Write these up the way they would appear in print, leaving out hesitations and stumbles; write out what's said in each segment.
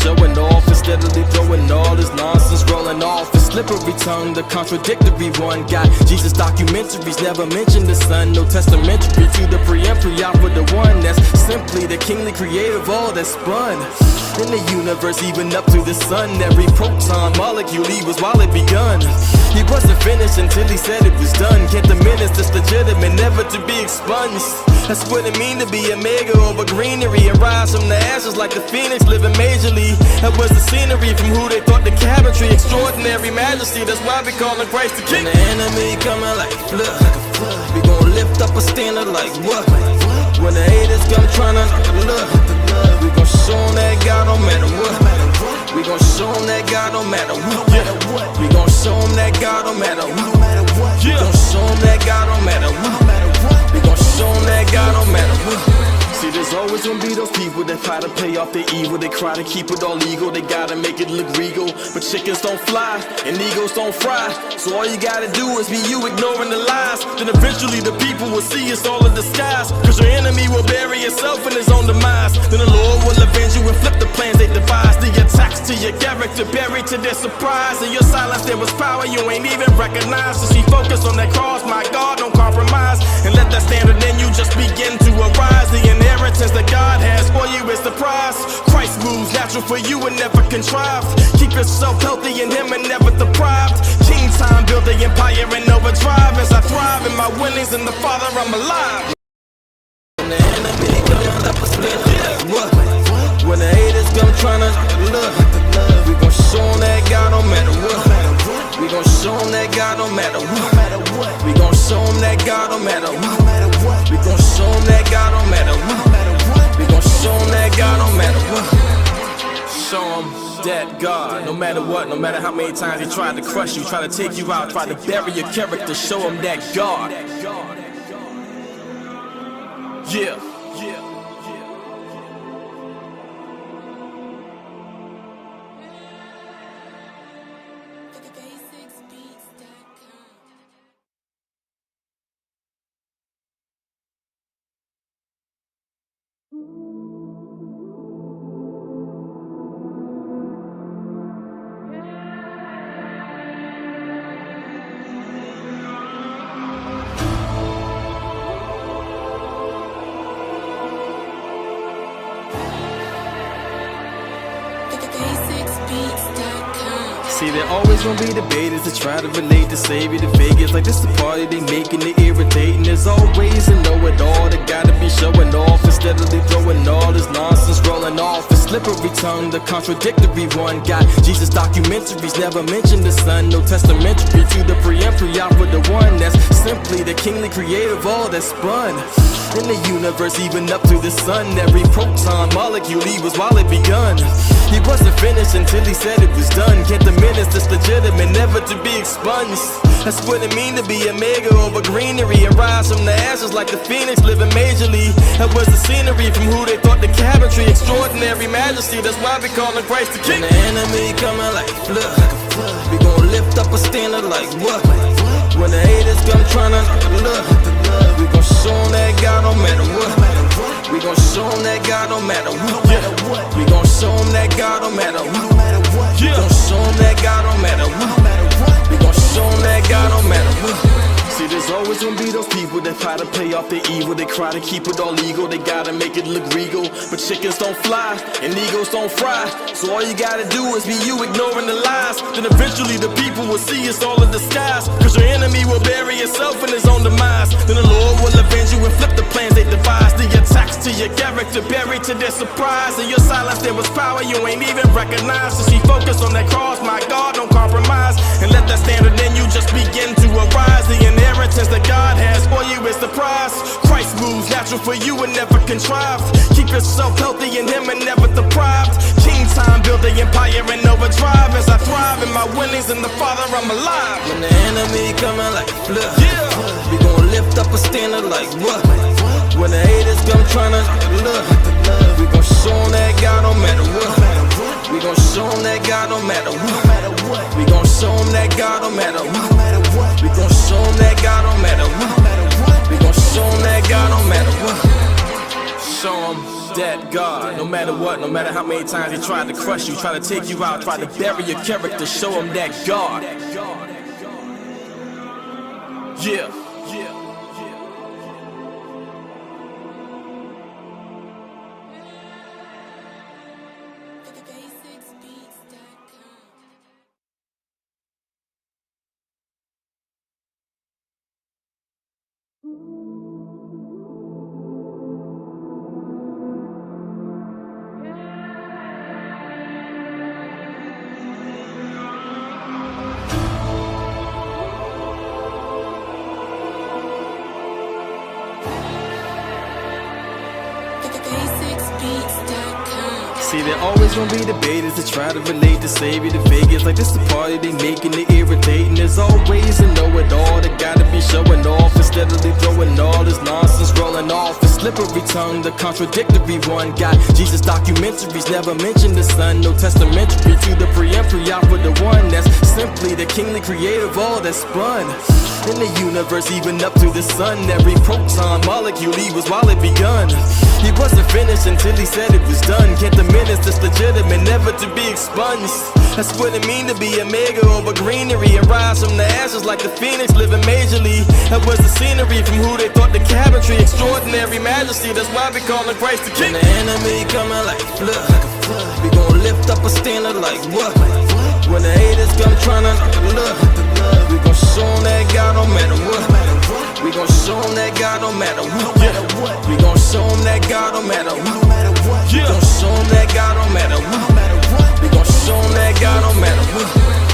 showing off and steadily throwing all his nonsense rolling off. His slippery tongue, the contradictory one. Got Jesus documentaries, never mentioned the son. No testamentary to the pre-entry out for the one that's simply the kingly creator of all that's spun in the universe, even up to the sun. Every proton molecule he was while it begun. He wasn't finished until he said it was done. Can't diminish this legitimate, never to be expunged. That's what it mean to be a mega over greenery and rise from the ashes like the phoenix, living majorly. That was the scenery from who they thought the cabinetry. Extraordinary majesty, that's why we call him Christ the King. When the enemy coming like a flood, we gon' lift up a standard like what? When the haters come tryna look, we gon' show them that God don't matter what. We gon' show them that God don't matter what. We gon' show them that God don't matter what. We gon' show them that God don't matter what. We gon' show them that God don't matter what. See, there's always gonna be those people that try to pay off their evil. They try to keep it all legal, they gotta make it look regal. But chickens don't fly, and egos don't fry. So all you gotta do is be you, ignoring the lies. Then eventually the people will see it's all a disguise. Cause your enemy will bury himself in his own demise. Then the Lord will avenge you and flip the plans they devise. The attacks to your character buried to their surprise. In your silence there was power you ain't even recognized. So she focused on that cross, my God, don't compromise. And let that standard in you just begin to arise. The inheritance that God has for you is the prize. Christ moves natural for you and never contrived. Keep yourself healthy in Him and never deprived. King time, build the empire in overdrive. As I thrive in my winnings in the Father, I'm alive. When the enemy comes up a split, what? When the haters come tryna look, we gon' show them that God don't matter what. We gon' show them that God don't matter what. We gon' show them that God don't matter what. We gon' show them that God don't matter what. We gon' show them that God don't matter what. Show them that God, no matter what, no matter how many times he tried to crush you, try to take you out, try to bury your character, show him that God. Yeah. See, there always gonna be debaters that try to relate the Savior to Vegas. Like this the party they making it irritating. There's always a know-it-all that gotta be showing off instead of throwing all his nonsense rolling off. His slippery tongue, the contradictory one. Got Jesus documentaries, never mentioned the son. No testamentary to the pre-entry out for the one that's simply the kingly creator of all that's spun in the universe, even up to the sun. Every proton molecule he was while it begun. He wasn't finished until he said it was done. Can't diminish this legitimate, never to be expunged. That's what it mean to be a mega over greenery and rise from the ashes like the phoenix, living majorly. That was the scenery from who they thought the cabinetry. Extraordinary majesty, that's why we call him Christ the King. When the enemy coming like a flood, we gon' lift up a standard like what? When the haters come tryna look, we gon' show them that God don't matter what. We gon' show them that God don't matter what. We gon' show them that God don't matter what. We gon' show them that God don't matter what. We gon' show them that God don't matter what. See, there's always gonna be those people that try to pay off their evil. They try to keep it all legal, they gotta make it look regal. But chickens don't fly, and egos don't fry. So all you gotta do is be you, ignoring the lies. Then eventually the people will see it's all a disguise. Cause your enemy will bury himself in his own demise. Then the Lord will avenge you and flip the plans they devise. The attacks to your character buried to their surprise. In your silence there was power you ain't even recognized. So she focused on that cross, my God, don't compromise. And let that standard in you just begin to arise. The inheritance that God has for you is the prize. Christ moves natural for you and never contrived. Keep yourself healthy in Him and never deprived. King time, build the empire in overdrive. As I thrive in my winnings in the Father, I'm alive. When the enemy coming like a flood, we gon' lift up a standard like what? When the haters come tryna look, we gon' show them that God don't matter what. We gon' show them that God don't matter what. We gon' show them that God don't matter what. We gon' show them that God don't matter what. We gon' show them that God don't matter what. Show them that God. No matter what, no matter how many times he tried to crush you, try to take you out, try to bury your character, show him that God. Yeah. See, there always gonna be debaters that try to relate the Savior to Vegas. Like this the party they making it irritating. There's always a know-it-all that gotta be showing off instead of they throwing all this nonsense rolling off. The slippery tongue, the contradictory one. Got Jesus documentaries, never mention the Son. No testamentary to the preemptory out for the one that's simply the kingly creator of all that's spun in the universe, even up to the sun. Every proton molecule he was while it begun. He wasn't finished until he said it was done. Can't diminish this legitimate, never to be expunged. That's what it mean to be a mega over greenery and rise from the ashes like the phoenix living majorly. That was the scenery from who they thought the cabinetry. Extraordinary majesty, that's why we call him Christ the King. When the enemy coming like a flood, we gon' lift up a standard like what? When the haters come tryna look, we gon' show them that God no matter what. We gon' show them that God no matter what. We gon' show them that God no matter what. We gon' show them that God no matter what. We gon' show them that God no matter what.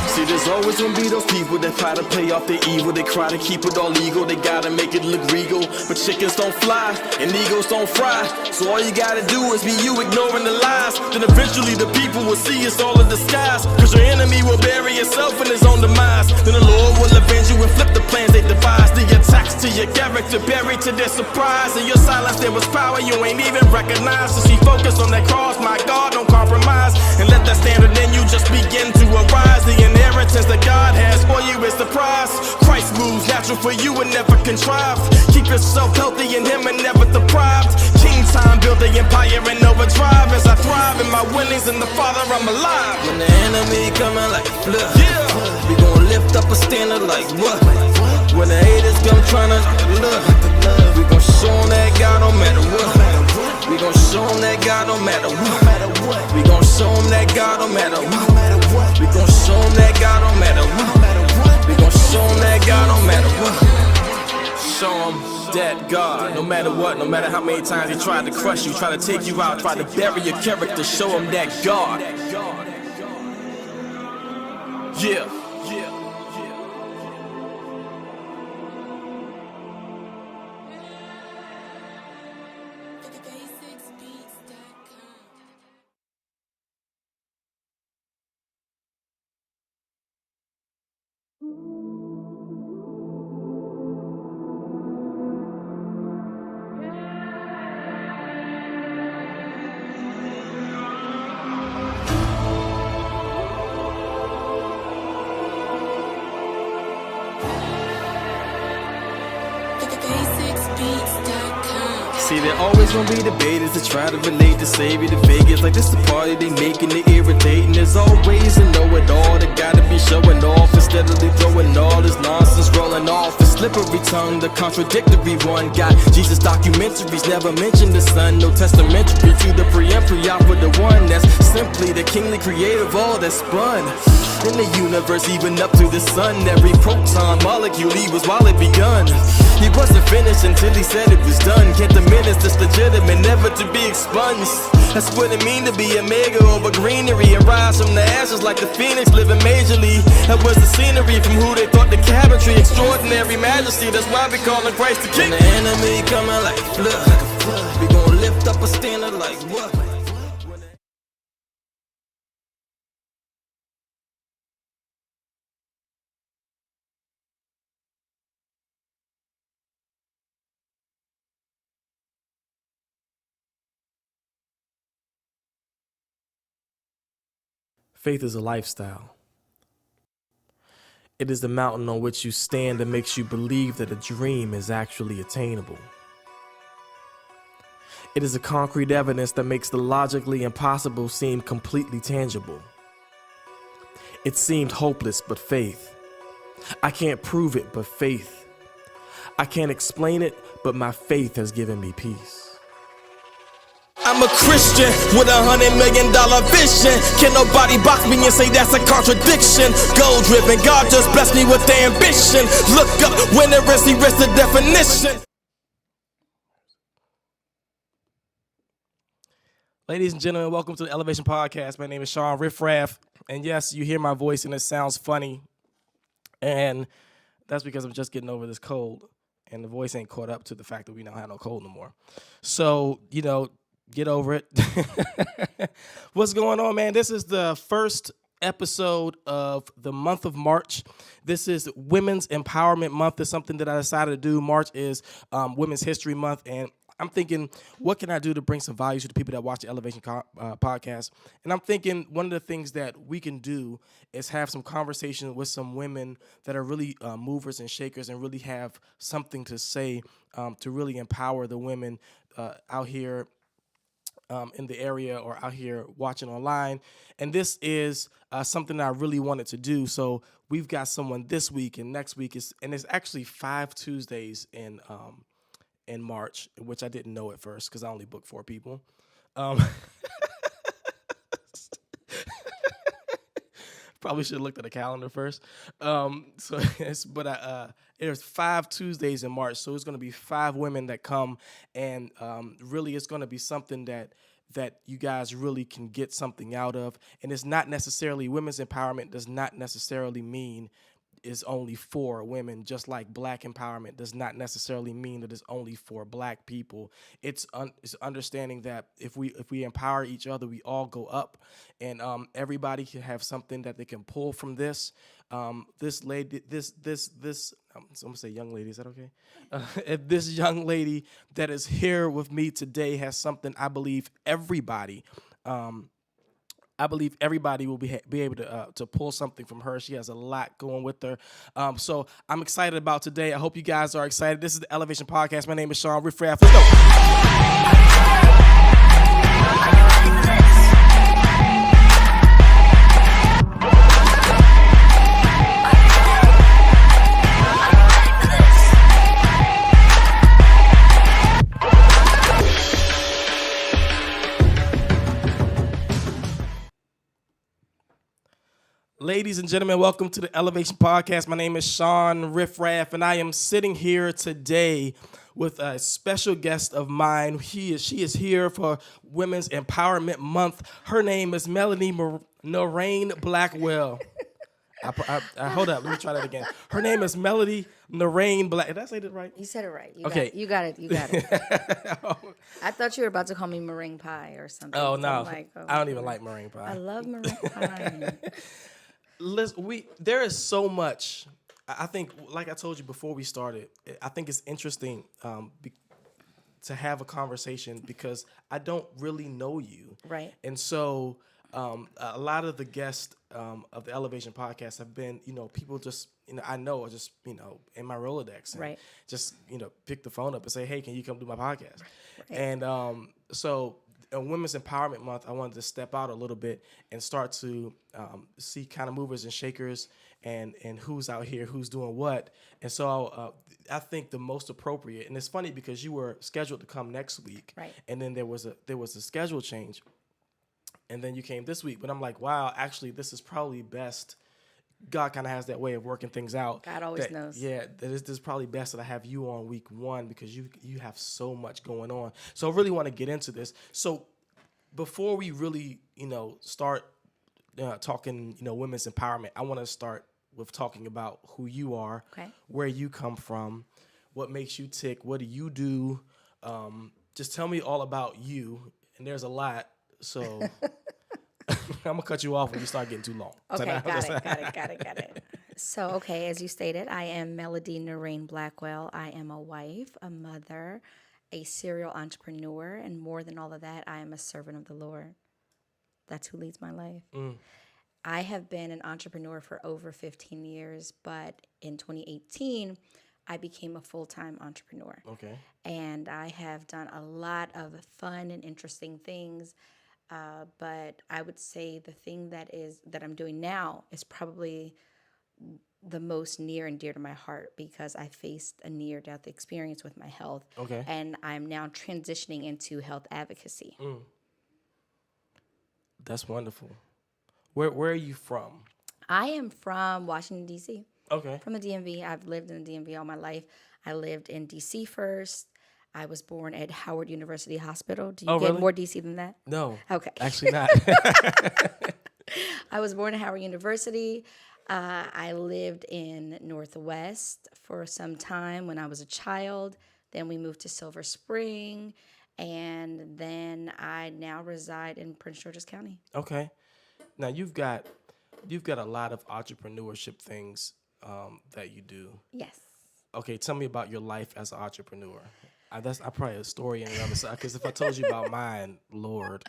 See, there's always gonna be those people that try to play off their evil. They try to keep it all legal, they gotta make it look regal. But chickens don't fly, and egos don't fry. So all you gotta do is be you ignoring the lies. Then eventually the people will see it's all in disguise. Cause your enemy will bury himself in his own demise. Then the Lord will avenge you and flip the plans they devise. The attacks to your character buried to their surprise. In your silence there was power you ain't even recognized. So see, focus on that cross, my God, don't compromise. And let that standard in you just begin to arise. The inheritance that God has for you is the prize. Christ moves natural for you and never contrived. Keep yourself healthy in him and never deprived. King time, build the empire in overdrive. As I thrive in my winnings in the Father I'm alive. When the enemy coming like a flood, we gon' lift up a standard like what? When the haters come tryna look, we gon' show them that God no matter what. We gon' show them that God no matter what. We gon' show them that God no matter what. We gon' show them that God no matter what. We gon' show them that God no matter what. Show them that God, no matter what, no matter how many times he tried to crush you, try to take you out, try to bury your character, show him that God. Yeah. See, there always gonna be debaters that try to relate the Savior to Vegas. Like this the party they making it irritating. There's always a know-it-all that gotta be showing off instead of they throwing all this nonsense rolling off. The slippery tongue, the contradictory one. Got Jesus documentaries, never mention the Son. No testamentary to the preemptory out for the one that's simply the kingly creator of all that's spun in the universe, even up to the sun. Every proton molecule he was while it begun. He wasn't finished until he said it was done. Can't diminish this legitimate, never to be expunged. That's what it mean to be a mega over greenery and rise from the ashes like the phoenix living majorly. That was the scenery from who they thought the cabinetry. Extraordinary majesty, that's why we call him Christ the King. When the enemy coming like a flood, we gon' lift up a standard like what? Faith is a lifestyle. It is the mountain on which you stand that makes you believe that a dream is actually attainable. It is a concrete evidence that makes the logically impossible seem completely tangible. It seemed hopeless, but faith. I can't prove it, but faith. I can't explain it, but my faith has given me peace. I'm a Christian with $100 million vision. Can nobody box me and say that's a contradiction? Goal driven, God just blessed me with the ambition. Look up, when there is, he rests the definition. Ladies and gentlemen, welcome to the Elevation Podcast. My name is Shawn Riff-Raff. And yes, you hear my voice and it sounds funny. And that's because I'm just getting over this cold. And the voice ain't caught up to the fact that we don't have no cold no more. So, get over it. What's going on, man? This is the first episode of the month of March. This is Women's Empowerment Month. It's something that I decided to do. March is Women's History Month, and I'm thinking, what can I do to bring some value to the people that watch the Elevation podcast? And I'm thinking one of the things that we can do is have some conversation with some women that are really movers and shakers and really have something to say to really empower the women out here in the area or out here watching online. And this is something that I really wanted to do. So we've got someone this week and next week and it's actually 5 Tuesdays in March, which I didn't know at first because I only booked 4 people. Probably should have looked at the calendar first. There's 5 Tuesdays in March, so it's going to be 5 women that come, and really it's going to be something that you guys really can get something out of. And it's not necessarily, women's empowerment does not necessarily mean is only for women, just like black empowerment does not necessarily mean that it's only for black people. It's understanding that if we empower each other, we all go up, and everybody can have something that they can pull from this. This lady, I'm gonna say young lady. Is that okay? If this young lady that is here with me today has something, I believe everybody will be able to pull something from her. She has a lot going with her. So I'm excited about today. I hope you guys are excited. This is the Elevation Podcast. My name is Shawn Riff-Raff. Let's go. Ladies and gentlemen, welcome to the Elevation Podcast. My name is Shawn Riff-Raff, and I am sitting here today with a special guest of mine. She is here for Women's Empowerment Month. Her name is Melodie N. Blackwell. Hold up, let me try that again. Her name is Melodie N. Black. Did I say that right? You said it right. Okay. You got it. I thought you were about to call me meringue pie or something. Oh, no. I don't even God. like meringue pie. I love meringue pie. There is so much. I think, like I told you before we started, I think it's interesting to have a conversation because I don't really know you. Right. And so a lot of the guests of the Elevation Podcast have been, people just, I know, or just, in my Rolodex. And right. Just, pick the phone up and say, hey, can you come do my podcast? Right. And so in Women's Empowerment Month, I wanted to step out a little bit and start to see kind of movers and shakers and who's out here, who's doing what. And so I think the most appropriate, and it's funny because you were scheduled to come next week, right. And then there was a schedule change, and then you came this week. But I'm like, wow, actually, this is probably best. God kind of has that way of working things out. God always knows. Yeah, this is probably best that I have you on week 1 because you have so much going on. So I really want to get into this. So before we really, start talking, women's empowerment, I want to start with talking about who you are, okay. Where you come from, what makes you tick, what do you do? Just tell me all about you. And there's a lot, so I'm gonna cut you off when you start getting too long. Okay, got it. So, okay, as you stated, I am Melodie N. Blackwell. I am a wife, a mother, a serial entrepreneur, and more than all of that, I am a servant of the Lord. That's who leads my life. I have been an entrepreneur for over 15 years, but in 2018, I became a full-time entrepreneur. Okay. And I have done a lot of fun and interesting things. But I would say the thing that I'm doing now is probably the most near and dear to my heart because I faced a near-death experience with my health. Okay. And I'm now transitioning into health advocacy. That's wonderful. Where are you from? I am from Washington, D.C., Okay. from the DMV. I've lived in the DMV all my life. I lived in D.C. first. I was born at Howard University Hospital. Do you get really? more D.C. than that? No. Okay. Actually not. I was born at Howard University. I lived in Northwest for some time when I was a child. Then we moved to Silver Spring. And then I now reside in Prince George's County. Okay. Now you've got a lot of entrepreneurship things that you do. Yes. Okay, tell me about your life as an entrepreneur. I probably a story in the other side because if I told you about mine, Lord.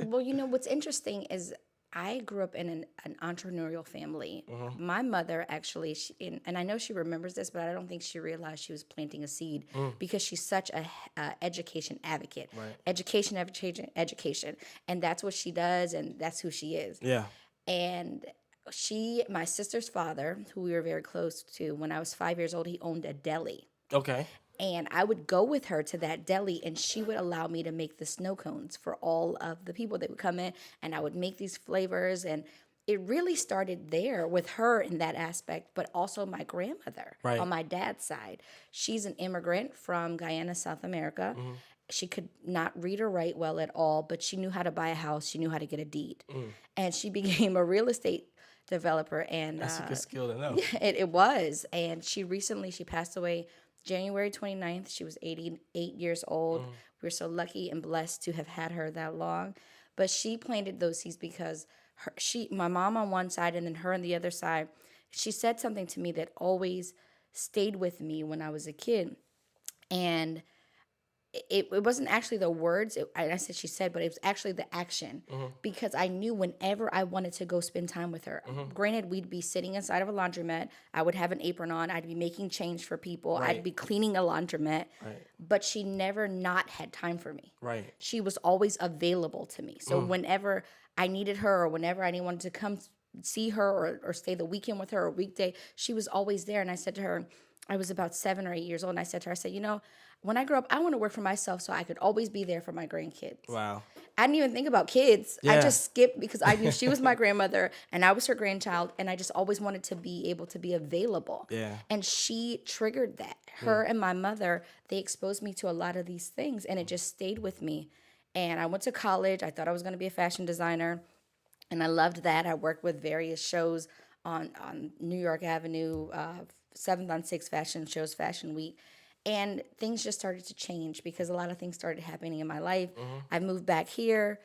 Well, what's interesting is I grew up in an entrepreneurial family. My mother actually, and I know she remembers this, but I don't think she realized she was planting a seed because she's such a education advocate. Right. Education, and that's what she does, and that's who she is. Yeah. And my sister's father, who we were very close to, when I was 5 years old, he owned a deli. Okay. And I would go with her to that deli, and she would allow me to make the snow cones for all of the people that would come in. And I would make these flavors. And it really started there with her in that aspect, but also my grandmother on my dad's side. She's an immigrant from Guyana, South America. She could not read or write well at all, but she knew how to buy a house. She knew how to get a deed. And she became a real estate developer. And That's a good skill to know. it was. And she passed away January 29th. She was 88 years old. We're so lucky and blessed to have had her that long. But she planted those seeds because my mom on one side and then her on the other side, she said something to me that always stayed with me when I was a kid. And it wasn't actually the words, I said she said, but it was actually the action. Because I knew whenever I wanted to go spend time with her, granted, we'd be sitting inside of a laundromat, I would have an apron on, I'd be making change for people, I'd be cleaning a laundromat, but she never not had time for me. Right. She was always available to me. So whenever I needed her or whenever I wanted to come see her or stay the weekend with her or weekday, she was always there. And I said to her, I was about 7 or 8 years old, and I said to her, I said, when I grow up, I want to work for myself so I could always be there for my grandkids. Wow. I didn't even think about kids. Yeah. I just skipped because I knew she was my grandmother and I was her grandchild, and I just always wanted to be able to be available. Yeah. And she triggered that. Her and my mother, they exposed me to a lot of these things, and it just stayed with me. And I went to college. I thought I was going to be a fashion designer, and I loved that. I worked with various shows on New York Avenue, 7th on 6 fashion shows, Fashion Week. And things just started to change because a lot of things started happening in my life. I moved back here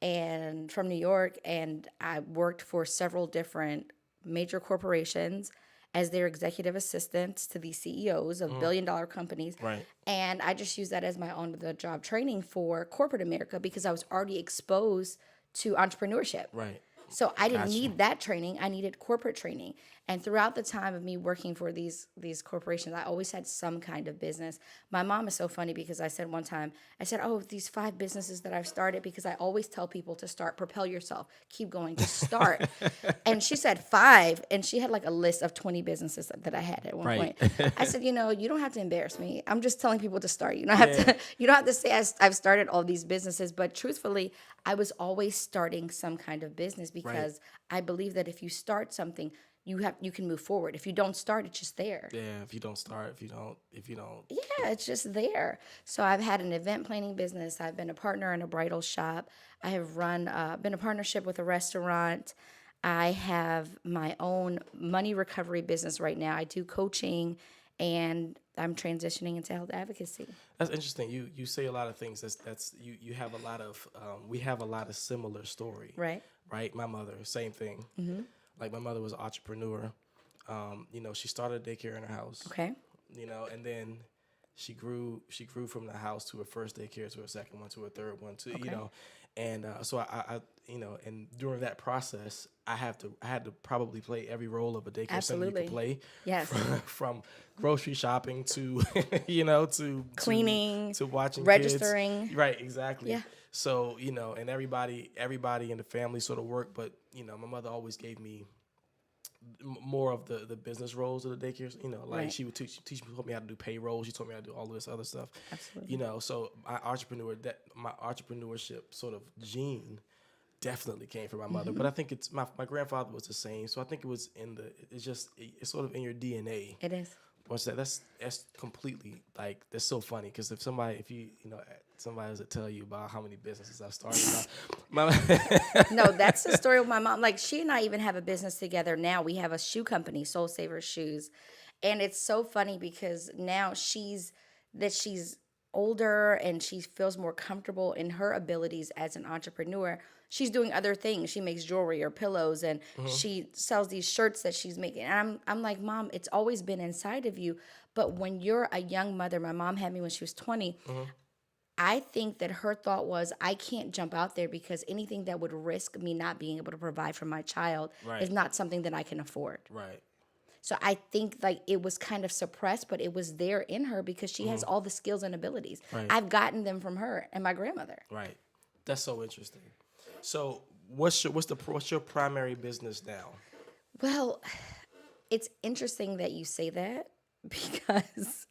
and from New York, and I worked for several different major corporations as their executive assistants to these CEOs of billion-dollar companies. Right. And I just used that as my on-the-job training for corporate America because I was already exposed to entrepreneurship. Right. So I didn't need that training. I needed corporate training. And throughout the time of me working for these corporations, I always had some kind of business. My mom is so funny because I said one time, these 5 businesses that I've started, because I always tell people to start, propel yourself, keep going, just start. And she said 5, and she had like a list of 20 businesses that I had at one point. I said, you don't have to embarrass me. I'm just telling people to start. You don't have to say I've started all these businesses, but truthfully, I was always starting some kind of business because I believe that if you start something, you can move forward. If you don't start, it's just there. Yeah, if you don't start, if you don't. Yeah, it's just there. So I've had an event planning business. I've been a partner in a bridal shop. I have been a partnership with a restaurant. I have my own money recovery business right now. I do coaching, and I'm transitioning into health advocacy. That's interesting. You say a lot of things. You have a lot of we have a lot of similar story. Right. Right. My mother, same thing. Mm-hmm. Like my mother was an entrepreneur. She started a daycare in her house. Okay. And then she grew from the house to her first daycare, to her second one, to her third one, And so I and during that process, I had to probably play every role of a daycare center you Absolutely. could play. Yes. From grocery shopping to, to Cleaning, to watching registering. kids. Right, exactly. Yeah. So, and everybody in the family sort of worked, but, my mother always gave me more of the business roles of the daycare. Like Right. she would teach me, taught me how to do payroll. She taught me how to do all this other stuff. Absolutely. So my entrepreneurship sort of gene definitely came from my mother. But I think it's my grandfather was the same. So I think it was it's sort of in your DNA. It is. What's that? That's completely like, that's so funny because if somebody has to tell you about how many businesses I've started, No, that's the story of my mom. Like, she and I even have a business together now. We have a shoe company, Soul Savers Shoes. And it's so funny because now she's older and she feels more comfortable in her abilities as an entrepreneur. She's doing other things. She makes jewelry or pillows, and she sells these shirts that she's making. And I'm like, Mom, it's always been inside of you. But when you're a young mother, my mom had me when she was 20. I think that her thought was, I can't jump out there because anything that would risk me not being able to provide for my child Right. is not something that I can afford. right. So I think like it was kind of suppressed, but it was there in her because she has all the skills and abilities. Right. I've gotten them from her and my grandmother. Right. That's so interesting. So what's your primary business now? Well, it's interesting that you say that because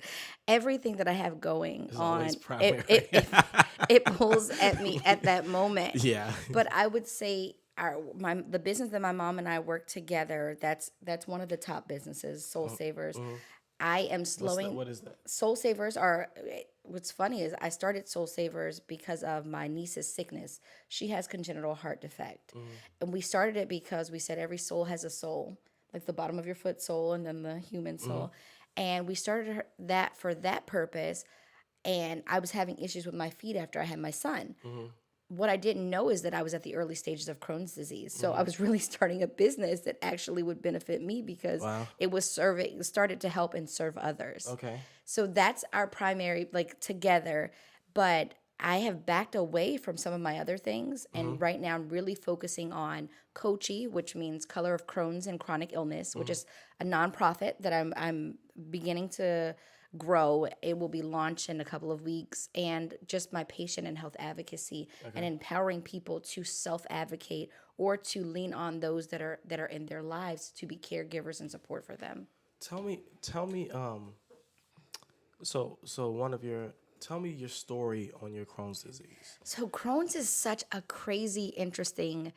everything that I have going on, always primary. it pulls at me at that moment. Yeah. But I would say the business that my mom and I work together, that's one of the top businesses, Soul Savers. I am slowing. What is that? Soul Savers are. What's funny is I started Soul Savers because of my niece's sickness. She has congenital heart defect, and we started it because we said every soul has a soul, like the bottom of your foot soul, and then the human soul. And we started that for that purpose. And I was having issues with my feet after I had my son. What I didn't know is that I was at the early stages of Crohn's disease. So I was really starting a business that actually would benefit me because it was started to help and serve others. Okay. So that's our primary, like, together. But I have backed away from some of my other things. And right now I'm really focusing on Kochi, which means Color of Crohn's and Chronic Illness, which is a nonprofit that I'm beginning to grow. It will be launched in a couple of weeks, and just my patient and health advocacy and empowering people to self-advocate or to lean on those that are in their lives to be caregivers and support for them. Tell me tell me your story on your Crohn's disease. So Crohn's is such a crazy, interesting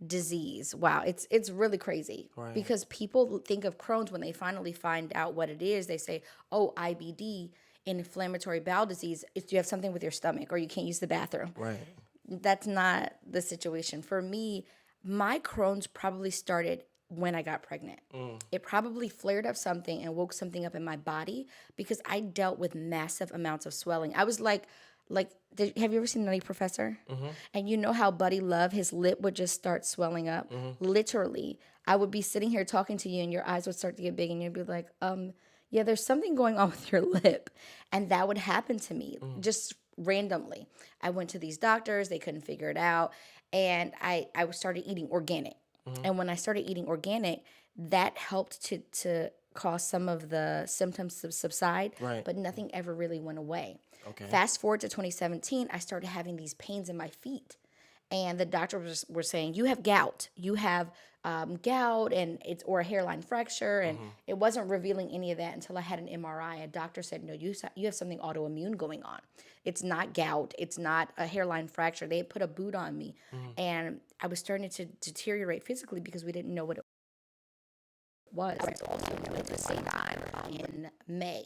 disease. Wow, it's really crazy because people think of Crohn's when they finally find out what it is. They say, "Oh, IBD, inflammatory bowel disease. You have something with your stomach, or you can't use the bathroom." Right. That's not the situation for me. My Crohn's probably started when I got pregnant. It probably flared up something and woke something up in my body because I dealt with massive amounts of swelling. I was like, have you ever seen Nutty Professor? And you know how Buddy Love, his lip would just start swelling up? Literally, I would be sitting here talking to you and your eyes would start to get big and you'd be like, yeah, there's something going on with your lip. And that would happen to me just randomly. I went to these doctors, they couldn't figure it out. And I started eating organic. And when I started eating organic, that helped to cause some of the symptoms to subside, but nothing ever really went away. Okay. Fast forward to 2017, I started having these pains in my feet. And the doctors were saying, you have gout. You have gout or a hairline fracture. And it wasn't revealing any of that until I had an MRI. A doctor said, no, you have something autoimmune going on. It's not gout. It's not a hairline fracture. They had put a boot on me. And I was starting to deteriorate physically because we didn't know what it was. I was also at the same time in May.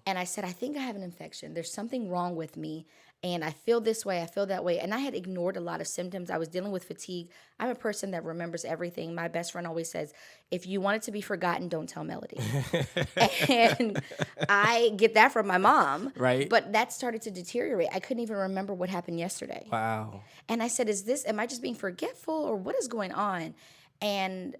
And I said, I think I have an infection. There's something wrong with me. And I feel this way, I feel that way. And I had ignored a lot of symptoms. I was dealing with fatigue. I'm a person that remembers everything. My best friend always says, if you want it to be forgotten, don't tell Melodie. And I get that from my mom. Right. But that started to deteriorate. I couldn't even remember what happened yesterday. Wow. And I said, am I just being forgetful or what is going on? And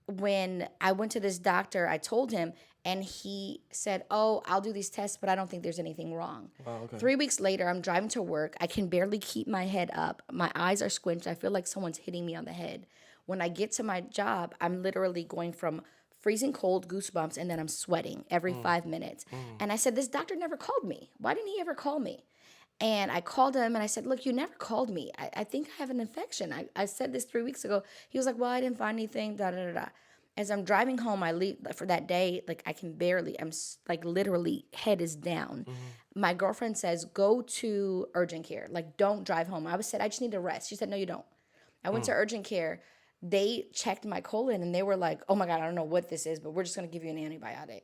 when I went to this doctor, I told him, and he said, "Oh, I'll do these tests, but I don't think there's anything wrong." Wow, okay. 3 weeks later, I'm driving to work. I can barely keep my head up. My eyes are squinched. I feel like someone's hitting me on the head. When I get to my job, I'm literally going from freezing cold, goosebumps, and then I'm sweating every 5 minutes. And I said, "This doctor never called me. Why didn't he ever call me?" And I called him and I said, "Look, you never called me. I think I have an infection. I said this 3 weeks ago." He was like, "Well, I didn't find anything, da da da da." As I'm driving home, I leave for that day, like I can barely, like literally head is down. My girlfriend says, "Go to urgent care. Like, don't drive home." I said, "I just need to rest." She said, "No, you don't." I went to urgent care. They checked my colon and they were like, "Oh my God, I don't know what this is, but we're just going to give you an antibiotic."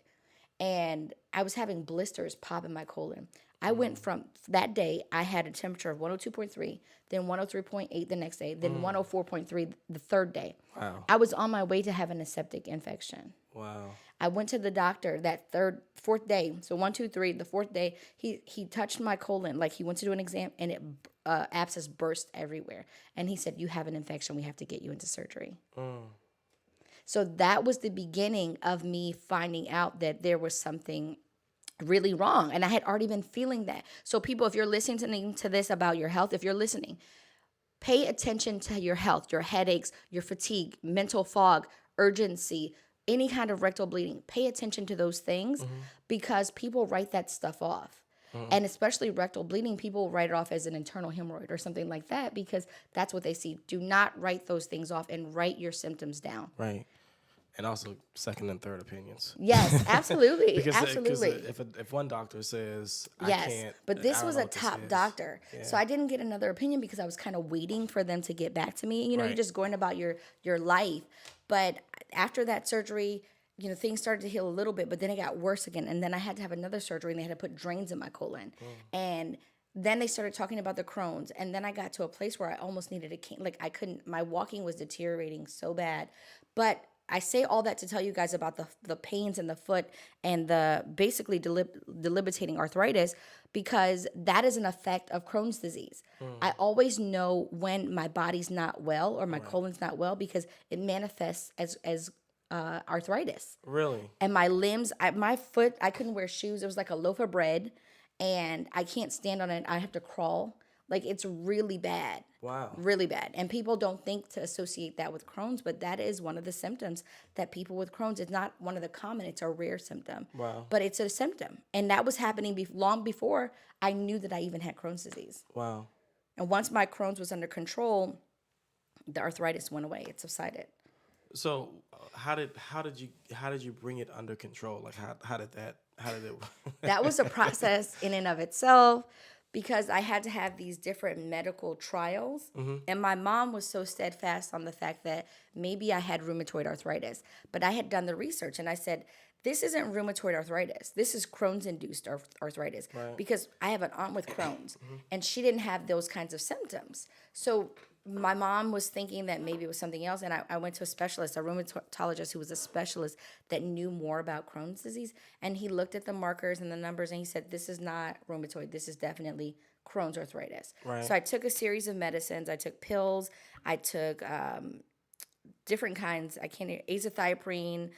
And I was having blisters pop in my colon. I went from that day, I had a temperature of 102.3, then 103.8 the next day, then 104.3 the third day. Wow. I was on my way to having a septic infection. Wow. I went to the doctor that fourth day. So 1, 2, 3, the fourth day, he touched my colon, like he went to do an exam, and it abscess burst everywhere. And he said, "You have an infection. We have to get you into surgery." So that was the beginning of me finding out that there was something really wrong. And I had already been feeling that. So people, if you're listening to this about your health, if you're listening, pay attention to your health, your headaches, your fatigue, mental fog, urgency, any kind of rectal bleeding. Pay attention to those things because people write that stuff off. And especially rectal bleeding, people write it off as an internal hemorrhoid or something like that because that's what they see. Do not write those things off and write your symptoms down. Right. And also second and third opinions. Yes, absolutely. Because absolutely. if one doctor says, I Yes, can't. but this I don't was know a what this top is. doctor. Yeah. So I didn't get another opinion because I was kind of waiting for them to get back to me. You know, Right. you're just going about your life. But after that surgery, you know, things started to heal a little bit, but then it got worse again. And then I had to have another surgery and they had to put drains in my colon. And then they started talking about the Crohn's. And then I got to a place where I almost needed a cane. Like I couldn't, my walking was deteriorating so bad. But I say all that to tell you guys about the pains in the foot and the basically debilitating arthritis because that is an effect of Crohn's disease. I always know when my body's not well or my colon's not well because it manifests as arthritis. Really? And my limbs, my foot, I couldn't wear shoes. It was like a loaf of bread and I can't stand on it. I have to crawl. Like it's really bad. Wow. Really bad. And people don't think to associate that with Crohn's, but that is one of the symptoms that people with Crohn's, it's not one of the common, it's a rare symptom. Wow. But it's a symptom. And that was happening long before I knew that I even had Crohn's disease. Wow. And once my Crohn's was under control, the arthritis went away. It subsided. So how did you bring it under control? Like how did it That was a process in and of itself because I had to have these different medical trials. And my mom was so steadfast on the fact that maybe I had rheumatoid arthritis. But I had done the research and I said, this isn't rheumatoid arthritis. This is Crohn's-induced arthritis because I have an aunt with Crohn's and she didn't have those kinds of symptoms. So my mom was thinking that maybe it was something else, and I went to a specialist, a rheumatologist who was a specialist that knew more about Crohn's disease, and he looked at the markers and the numbers, and he said, this is not rheumatoid, this is definitely Crohn's arthritis. Right. So I took a series of medicines. I took pills. I took different kinds. Azathioprine,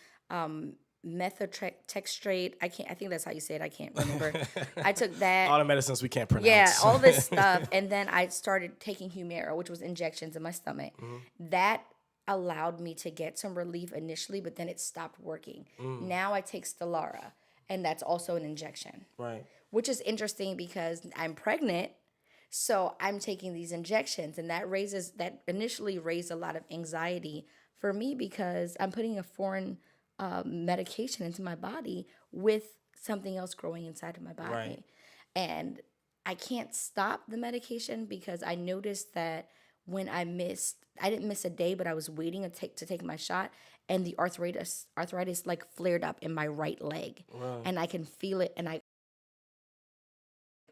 methotrexate. I think that's how you say it. I can't remember. I took that. all the medicines we can't pronounce. Yeah, all this stuff. And then I started taking Humira, which was injections in my stomach. That allowed me to get some relief initially, but then it stopped working. Now I take Stelara, and that's also an injection. Right. Which is interesting because I'm pregnant, so I'm taking these injections, and that initially raised a lot of anxiety for me because I'm putting a foreign medication into my body with something else growing inside of my body. Right. And I can't stop the medication because I noticed that when I didn't miss a day, but I was waiting to take my shot, and the arthritis like flared up in my right leg. Right. And I can feel it, and I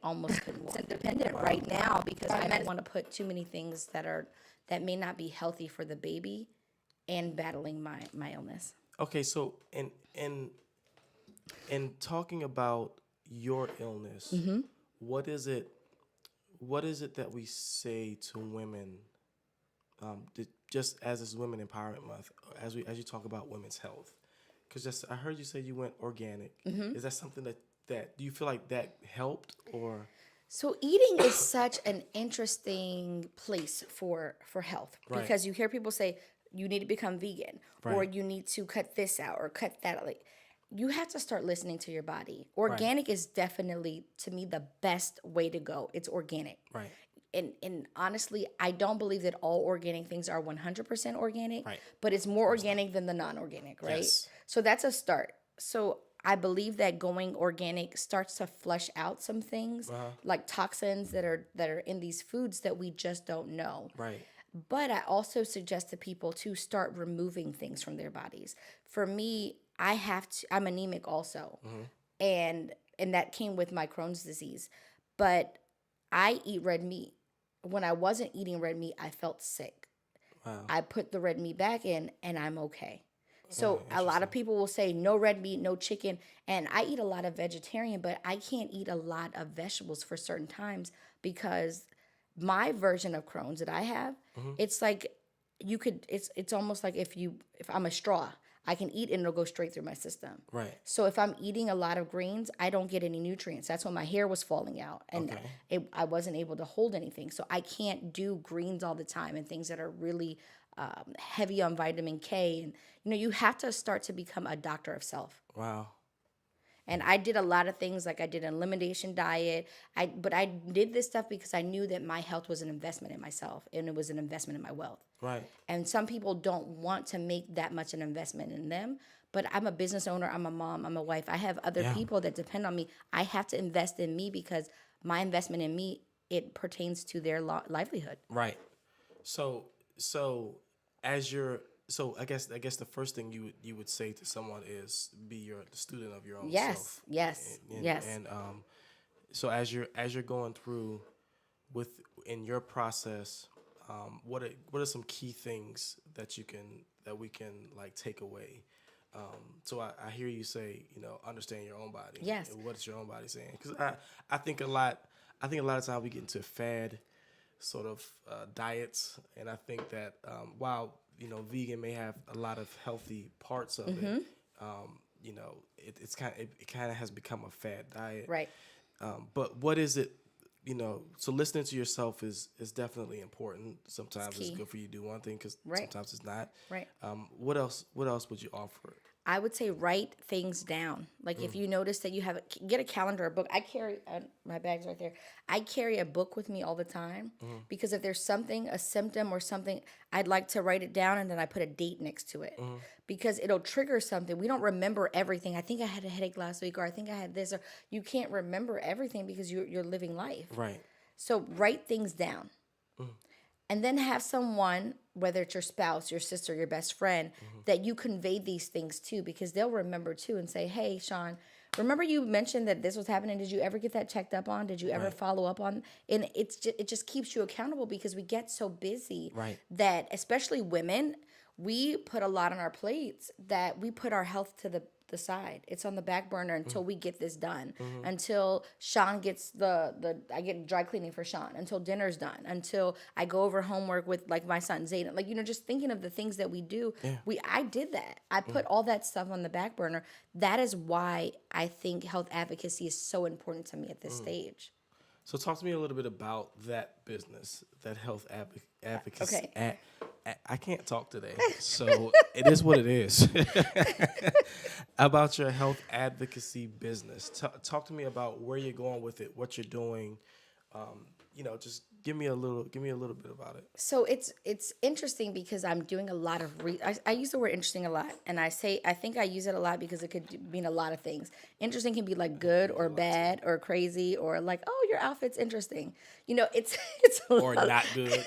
almost couldn't walk. Independent right now because I don't want to put too many things that may not be healthy for the baby and battling my illness. Okay, so in talking about your illness, what is it that we say to women just as this Women Empowerment Month, as you talk about women's health, because I heard you say you went organic. Is that something that do you feel like that helped or? So eating is such an interesting place for health because you hear people say you need to become vegan or you need to cut this out or cut that out. Like you have to start listening to your body. Organic is definitely to me the best way to go. It's organic. Right. And honestly, I don't believe that all organic things are 100% organic, but it's more organic than the non-organic, right? Yes. So that's a start. So I believe that going organic starts to flush out some things like toxins that are in these foods that we just don't know. Right. But I also suggest to people to start removing things from their bodies. For me, I'm anemic also. And that came with my Crohn's disease. But I eat red meat. When I wasn't eating red meat, I felt sick. Wow. I put the red meat back in and I'm okay. So a lot of people will say no red meat, no chicken. And I eat a lot of vegetarian, but I can't eat a lot of vegetables for certain times because my version of Crohn's that I have, it's like it's almost like if I'm a straw, I can eat and it'll go straight through my system. Right. So if I'm eating a lot of greens, I don't get any nutrients. That's when my hair was falling out and I wasn't able to hold anything. So I can't do greens all the time and things that are really heavy on vitamin K. And, you have to start to become a doctor of self. Wow. And I did a lot of things, like I did an elimination diet. But I did this stuff because I knew that my health was an investment in myself and it was an investment in my wealth. Right. And some people don't want to make that much an investment in them. But I'm a business owner. I'm a mom. I'm a wife. I have other people that depend on me. I have to invest in me because my investment in me, it pertains to their livelihood. Right. So I guess the first thing you would say to someone is be the student of your own self. Yes. And so as you're going through in your process, what are some key things that we can like take away? So I hear you say, understand your own body. Yes. And what is your own body saying? Because I think a lot of times we get into fad sort of diets, and I think that while vegan may have a lot of healthy parts of it, it kind of has become a fad diet. Right. But what is it? So listening to yourself is definitely important. Sometimes it's good for you to do one thing because sometimes it's not. Right. What else would you offer? I would say write things down. Like if you notice that you get a calendar, a book. I carry, my bag's right there. I carry a book with me all the time because if there's a symptom or something, I'd like to write it down and then I put a date next to it because it'll trigger something. We don't remember everything. I think I had a headache last week or I think I had this, or you can't remember everything because you're living life. Right. So write things down. And then have someone, whether it's your spouse, your sister, your best friend, that you convey these things to because they'll remember too and say, hey, Shawn, remember you mentioned that this was happening. Did you ever get that checked up on? Did you ever follow up on? And it just keeps you accountable because we get so busy that, especially women, we put a lot on our plates that we put our health to the side. It's on the back burner until we get this done. Until Shawn gets I get dry cleaning for Shawn. Until dinner's done. Until I go over homework with like my son Zayden. Like just thinking of the things that we do. Yeah. I did that. I put all that stuff on the back burner. That is why I think health advocacy is so important to me at this stage. So talk to me a little bit about that business, that health advocacy. Okay. I can't talk today, so it is what it is. About your health advocacy business. Talk to me about where you're going with it, what you're doing. Just give me a little bit about it. So it's interesting because I'm doing a lot of I use the word interesting a lot, and I think I use it a lot because it could mean a lot of things. Interesting can be like good or bad or crazy or like, oh, your outfit's interesting. It's or not good.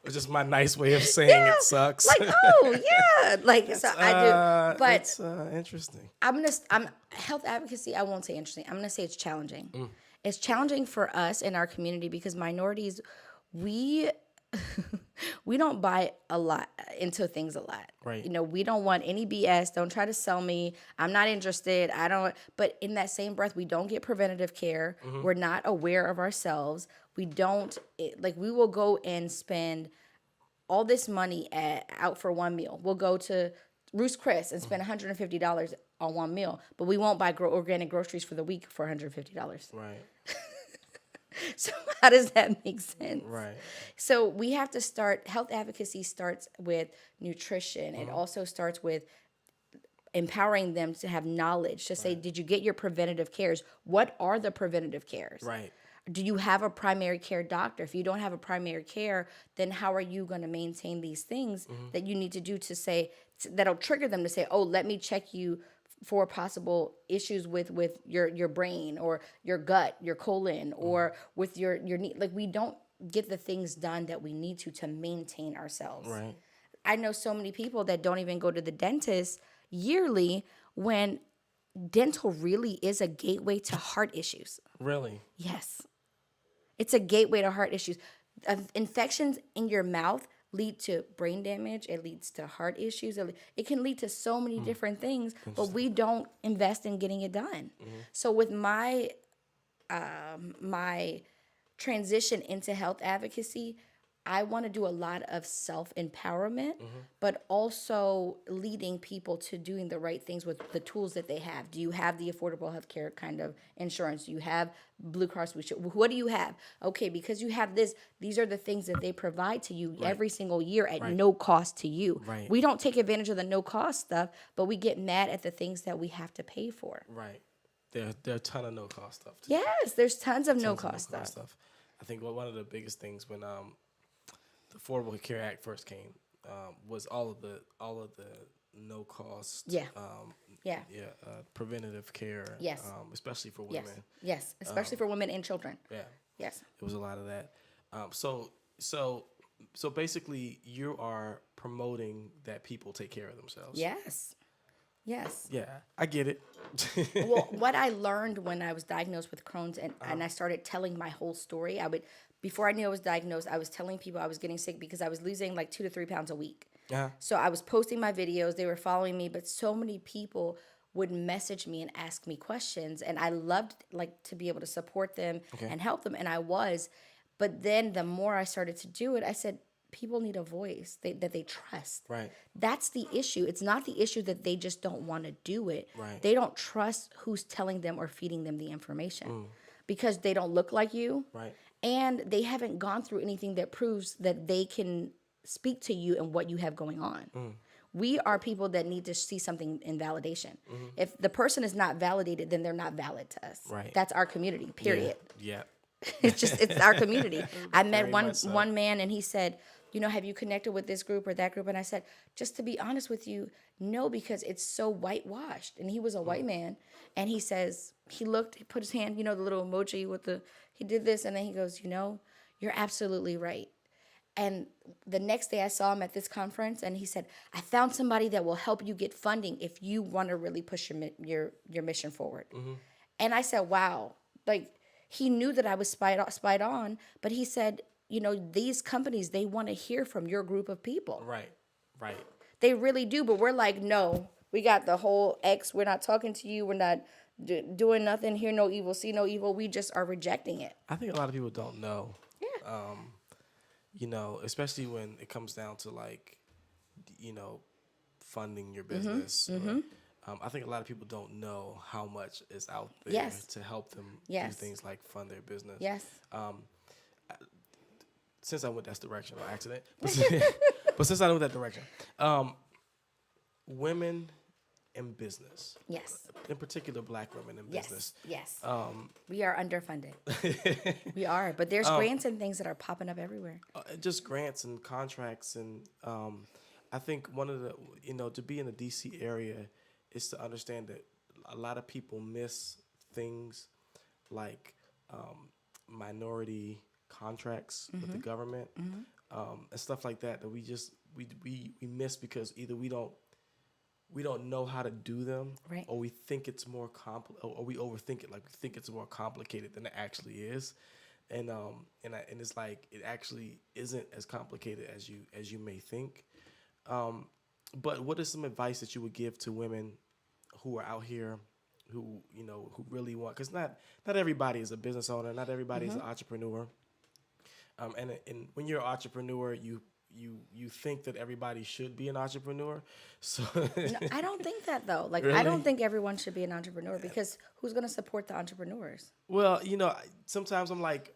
It's just my nice way of saying it sucks. Like, oh yeah, like so I do. But it's interesting. I'm health advocacy. I won't say interesting. I'm gonna say it's challenging. It's challenging for us in our community because minorities, we don't buy a lot into things a lot. Right. We don't want any BS. Don't try to sell me. I'm not interested. I don't. But in that same breath, we don't get preventative care. We're not aware of ourselves. We don't we will go and spend all this money out for one meal. We'll go to Ruth's Chris and spend $150 on one meal, but we won't buy organic groceries for the week for $150. Right. So how does that make sense? Right. So we have to start, health advocacy starts with nutrition. It also starts with empowering them to have knowledge, to say, did you get your preventative cares? What are the preventative cares? Right. Do you have a primary care doctor? If you don't have a primary care, then how are you going to maintain these things that you need to do to say, that'll trigger them to say, oh, let me check you for possible issues with your brain or your gut, your colon, or with your knee. Like, we don't get the things done that we need to maintain ourselves. Right. I know so many people that don't even go to the dentist yearly when dental really is a gateway to heart issues. Really? Yes. It's a gateway to heart issues. Infections in your mouth lead to brain damage. It leads to heart issues. It can lead to so many different things, but we don't invest in getting it done. So with my my transition into health advocacy, I want to do a lot of self-empowerment, but also leading people to doing the right things with the tools that they have. Do you have the affordable health care kind of insurance? Do you have Blue Cross Blue Shield? What do you have? Okay, because you have this, these are the things that they provide to you every single year at no cost to you. Right. We don't take advantage of the no cost stuff, but we get mad at the things that we have to pay for. Right. There are a ton of no-cost stuff, too. Yes, there's tons of no-cost stuff. I think one of the biggest things when the Affordable Care Act first came was all of the no cost preventative care, Yes. especially for women. Yes, especially for women and children. Yeah, Yes. it was a lot of that. So basically, you are promoting that people take care of themselves. Yes. Yes. Yeah, I get it. Well, what I learned when I was diagnosed with Crohn's and I started telling my whole story, before I knew I was diagnosed, I was telling people I was getting sick because I was losing like 2 to 3 pounds a week. So I was posting my videos, they were following me, but so many people would message me and ask me questions, and I loved to be able to support them and help them, and I was. But then the more I started to do it, I said, people need a voice that they trust. Right. That's the issue. It's not the issue that they just don't want to do it. Right. They don't trust who's telling them or feeding them the information because they don't look like you. Right. And they haven't gone through anything that proves that they can speak to you and what you have going on. We are people that need to see something in validation. If the person is not validated, then they're not valid to us. Right. That's our community, period. Yeah. It's our community. I met Very much so. one man and he said, have you connected with this group or that group? And I said, just to be honest with you, no, because it's so whitewashed. And he was a white man. And he says, he put his hand, the little emoji he did this. And then he goes, you're absolutely right. And the next day I saw him at this conference and he said, I found somebody that will help you get funding if you want to really push your mission forward. And I said, wow, he knew that I was spied on, but he said, these companies, they want to hear from your group of people. Right. They really do, but we're like, no, we got the whole X. We're not talking to you. We're not doing nothing. Hear no evil, see no evil. We just are rejecting it. I think a lot of people don't know. Yeah. Especially when it comes down to funding your business. I think a lot of people don't know how much is out there to help them do things like fund their business. Yes. Since I went that direction by accident, but since I went that direction, women in business. Yes. In particular, Black women in business. Yes. We are underfunded. We are, but there's grants and things that are popping up everywhere. Just grants and contracts, and I think one of the to be in the DC area is to understand that a lot of people miss things like minority contracts with the government and stuff like that we miss because either we don't know how to do them, right, or we think it's more or we overthink it. Like, we think it's more complicated than it actually is, and it's like it actually isn't as complicated as you may think. But what is some advice that you would give to women who are out here, who really want? Because not everybody is a business owner, not everybody is an entrepreneur. And when you're an entrepreneur, you you think that everybody should be an entrepreneur. So No, I don't think that though. Like, I Really? don't think everyone should be an entrepreneur because who's going to support the entrepreneurs? well, sometimes I'm like,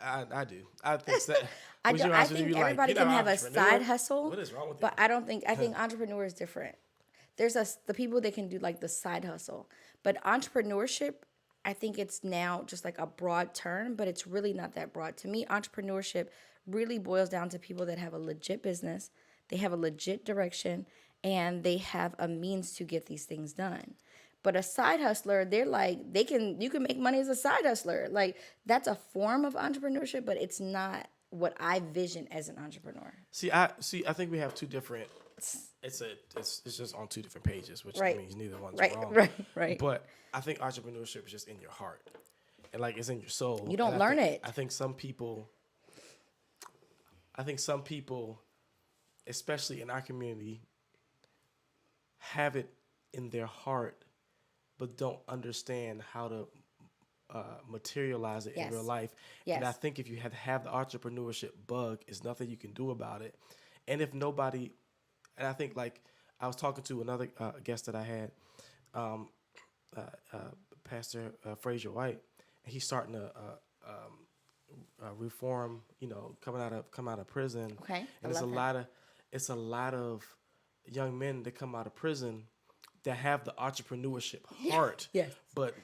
I do. I think that. I when don't. you're I honest with think you, you're like, everybody "You're can not have an a entrepreneur? side hustle. What is wrong with But you?" I think entrepreneur is different. There's the people that can do like the side hustle, but entrepreneurship, I think it's now just like a broad term, but it's really not that broad. To me, entrepreneurship really boils down to people that have a legit business, they have a legit direction, and they have a means to get these things done. But a side hustler, they're like you can make money as a side hustler. Like that's a form of entrepreneurship, but it's not what I vision as an entrepreneur. I think we have two different. It's just on two different pages, which Right. means neither one's Right, wrong. right. But I think entrepreneurship is just in your heart, and like it's in your soul. You don't And learn it. I think some people, especially in our community, have it in their heart, but don't understand how to materialize it in Yes. real life. Yes. And I think if you have the entrepreneurship bug, it's nothing you can do about it. And if nobody, and I think like I was talking to another guest that I had, Pastor Fraser White, and he's starting to reform. Come out of prison. Okay, and it's a lot of young men that come out of prison that have the entrepreneurship heart. Yes. But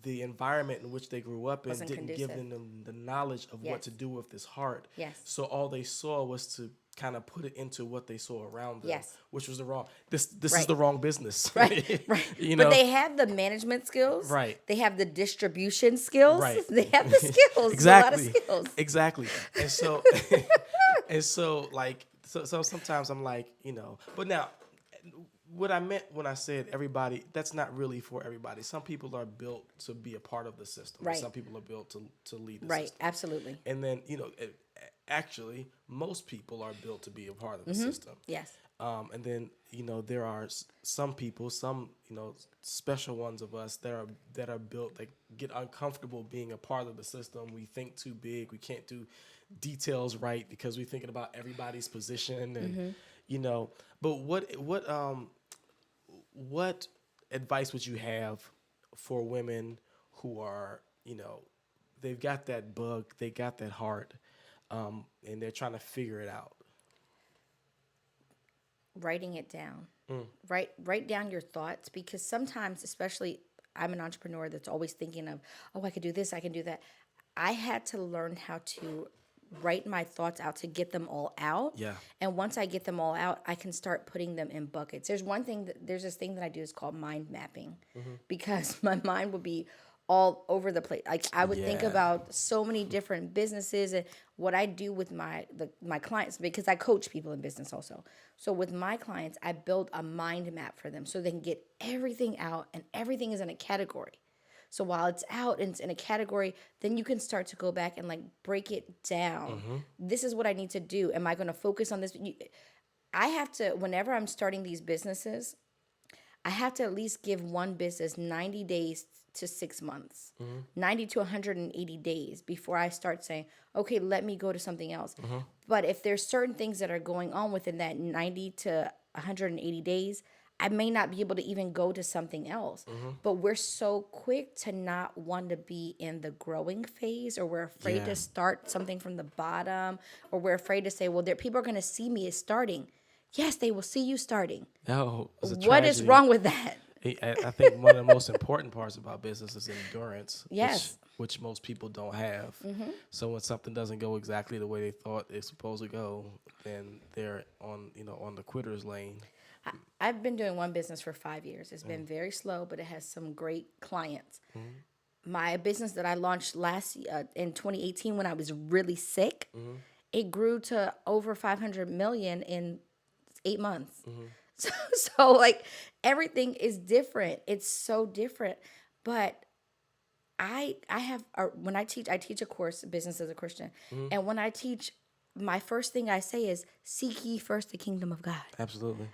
the environment in which they grew up in Wasn't didn't give conducive. them the knowledge of what Yes. to do with this heart. Yes. So all they saw was to kind of put it into what they saw around them. Yes. Which was the wrong. This is Right. the wrong business. Right, right. But they have the management skills. Right. They have the distribution skills. Right. They have the skills. Exactly. A lot of skills. Exactly. And so so sometimes I'm like, but now what I meant when I said everybody, that's not really for everybody. Some people are built to be a part of the system. Right. Some people are built to lead the Right. system. Absolutely. And then, actually, most people are built to be a part of the system. Yes. And then, there are some people, special ones of us that are built, that get uncomfortable being a part of the system. We think too big. We can't do details right because we're thinking about everybody's position and, but what advice would you have for women who are, they've got that bug, they got that heart, and they're trying to figure it out? Writing it down. Write down your thoughts, because sometimes, especially I'm an entrepreneur that's always thinking of, I could do this, I can do that. I had to learn how to write my thoughts out to get them all out. Yeah. And once I get them all out, I can start putting them in buckets. There's this thing that I do is called mind mapping, because my mind would be all over the place. Like I would think Yeah. about so many different businesses and what I do with my clients, because I coach people in business also. So with my clients, I build a mind map for them so they can get everything out and everything is in a category. So while it's out and it's in a category, then you can start to go back and like break it down. This is what I need to do. Am I going to focus on this? I have to, whenever I'm starting these businesses, I have to at least give one business 90 days to 6 months, 90 to 180 days before I start saying, okay, let me go to something else. But if there's certain things that are going on within that 90 to 180 days, I may not be able to even go to something else. But we're so quick to not want to be in the growing phase, or we're afraid Yeah. to start something from the bottom, or we're afraid to say, well, people are going to see me as starting. Yes, they will see you starting. No, it's a What is tragedy. wrong with that? I think one of the most important parts about business is endurance. Yes. Which most people don't have. So when something doesn't go exactly the way they thought it's supposed to go, then they're on the quitter's lane. I've been doing one business for 5 years. It's been very slow, but it has some great clients. My business that I launched in 2018 when I was really sick, it grew to over 500 million in 8 months. So like everything is different. It's so different. But when I teach a course, Business as a Christian. And when I teach, my first thing I say is, seek ye first the kingdom of God. Absolutely.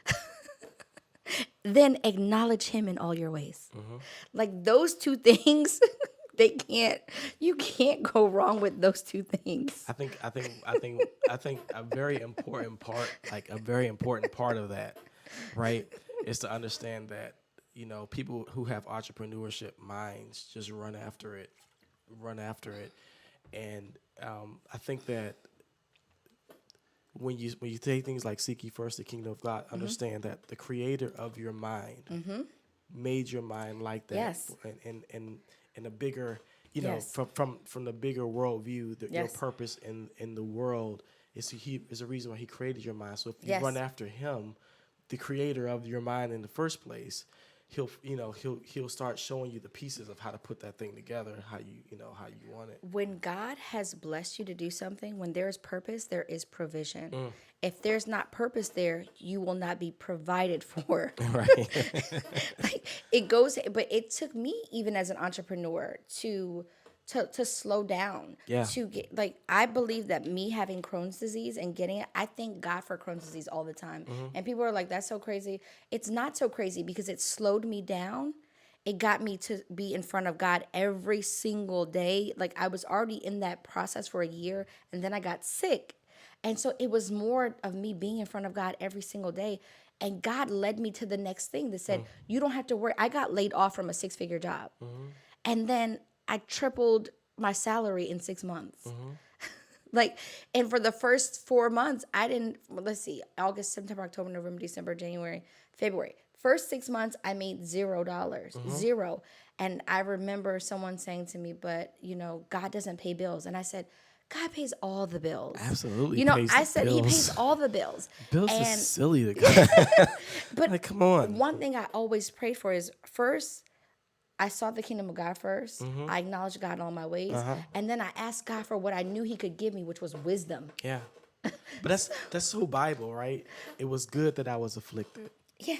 Then acknowledge him in all your ways. Like those two things You can't go wrong with those two things. I think a very important part, like a very important part of that, right, is to understand that, people who have entrepreneurship minds just run after it. And I think that when you take things like seek ye first the kingdom of God, understand that the creator of your mind made your mind like that. Yes. And a bigger, Yes. from the bigger worldview, your Yes. purpose in the world is a reason why he created your mind. So if you Yes. run after him, the creator of your mind in the first place, he'll start showing you the pieces of how to put that thing together, how you want it. When God has blessed you to do something, when there's purpose, there is provision. If there's not purpose there, you will not be provided for. Right. Like it goes, but it took me even as an entrepreneur to slow down. Yeah. To get, like, I believe that me having Crohn's disease and getting it, I thank God for Crohn's disease all the time. And people are like, that's so crazy. It's not so crazy because it slowed me down. It got me to be in front of God every single day. Like I was already in that process for a year and then I got sick. And so it was more of me being in front of God every single day. And God led me to the next thing that said, you don't have to worry. I got laid off from a 6-figure job. And then I tripled my salary in 6 months. And for the first 4 months, let's see, August, September, October, November, December, January, February. First 6 months, I made $0, zero. And I remember someone saying to me, but, God doesn't pay bills. And I said, God pays all the bills. Absolutely. I said he pays all the bills. Bills and, is silly. To But like, come on. One thing I always prayed for is first, I sought the kingdom of God first. I acknowledged God in all my ways. And then I asked God for what I knew he could give me, which was wisdom. Yeah. But that's so Bible, right? It was good that I was afflicted. Yeah.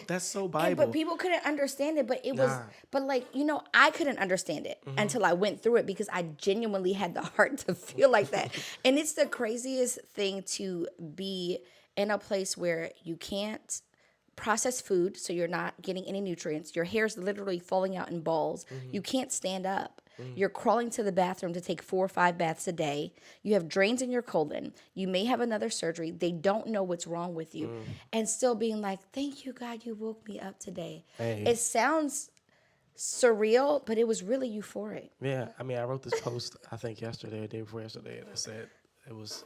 That's so Bible. But people couldn't understand it. But it was, I couldn't understand it until I went through it because I genuinely had the heart to feel like that. And it's the craziest thing to be in a place where you can't process food, so you're not getting any nutrients. Your hair's literally falling out in balls. You can't stand up. You're crawling to the bathroom to take 4 or 5 baths a day. You have drains in your colon. You may have another surgery. They don't know what's wrong with you. And still being like, thank you, God, you woke me up today. Hey. It sounds surreal, but it was really euphoric. Yeah. I wrote this post, I think yesterday or the day before yesterday, and I said it was,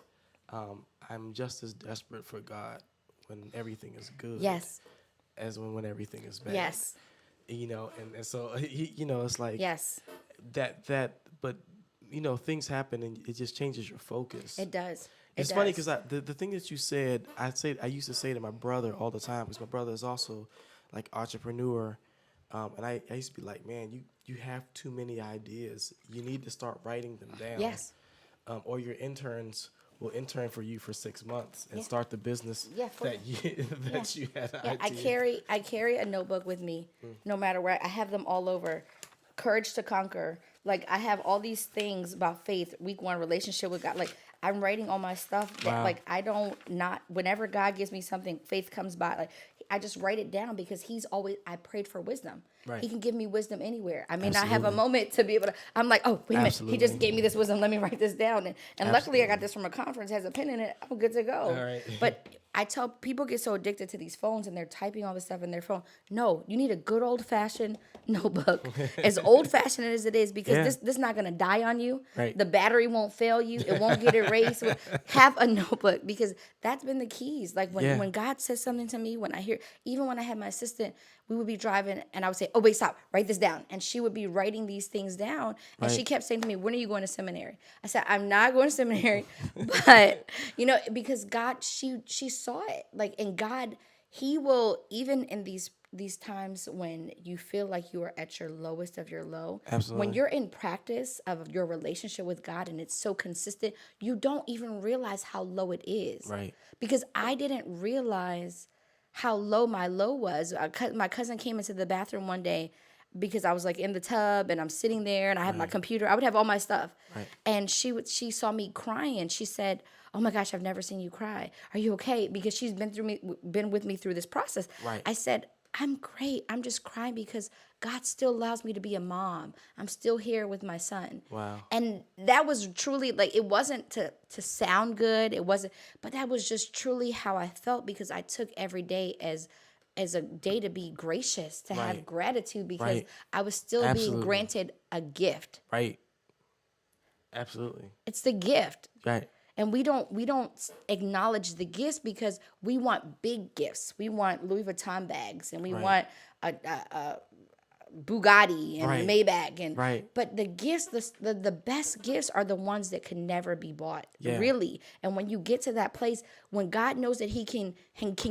I'm just as desperate for God when everything is good. Yes. As when everything is bad. Yes. And so, it's like. Yes. But things happen and it just changes your focus. It does. It's funny because the thing that you said, I used to say to my brother all the time because my brother is also like entrepreneur, and I used to be like, man, you have too many ideas. You need to start writing them down. Yes. Or your interns will intern for you for 6 months and start the business that you had. I carry a notebook with me, no matter where. I have them all over. Courage to Conquer. Like I have all these things about faith. Week 1, relationship with God. Like I'm writing all my stuff. That, like I don't whenever God gives me something, faith comes by. Like I just write it down because I prayed for wisdom. Right. He can give me wisdom anywhere. I mean, I have a moment to be able to. I'm like, oh wait a minute, he just gave me this wisdom. Let me write this down. And luckily, I got this from a conference. Has a pen in it. I'm good to go. All right. But I tell people get so addicted to these phones and they're typing all this stuff in their phone. No, you need a good old fashioned notebook, as old fashioned as it is, because this not gonna die on you. Right. The battery won't fail you. It won't get erased. Have a notebook because that's been the keys. Like when God says something to me, even when I had my assistant, we would be driving and I would say, oh wait, stop, write this down, and she would be writing these things down, and she kept saying to me, when are you going to seminary? I said, I'm not going to seminary, but because God, she saw it, like, and God, he will, even in these times when you feel like you are at your lowest of your low. Absolutely. When you're in practice of your relationship with God and it's so consistent, you don't even realize how low it is. Right. Because I didn't realize how low my low was. My cousin came into the bathroom one day because I was like in the tub and I'm sitting there and I have my computer. I would have all my stuff. Right. And she saw me crying. She said, oh my gosh, I've never seen you cry. Are you okay? Because she's been with me through this process. Right. I said, I'm great. I'm just crying because God still allows me to be a mom. I'm still here with my son. Wow. And that was truly like, it wasn't to sound good. It wasn't, but that was just truly how I felt, because I took every day as a day to be gracious, to have Right. gratitude, because Right. I was still being Absolutely. granted a gift. Right. Absolutely. It's the gift. Right. And we don't acknowledge the gifts, because we want big gifts. We want Louis Vuitton bags, and we Right. want a Bugatti and Right. a Maybach, and Right. but the gifts, the best gifts are the ones that can never be bought. Yeah. Really. And when you get to that place, when God knows that He can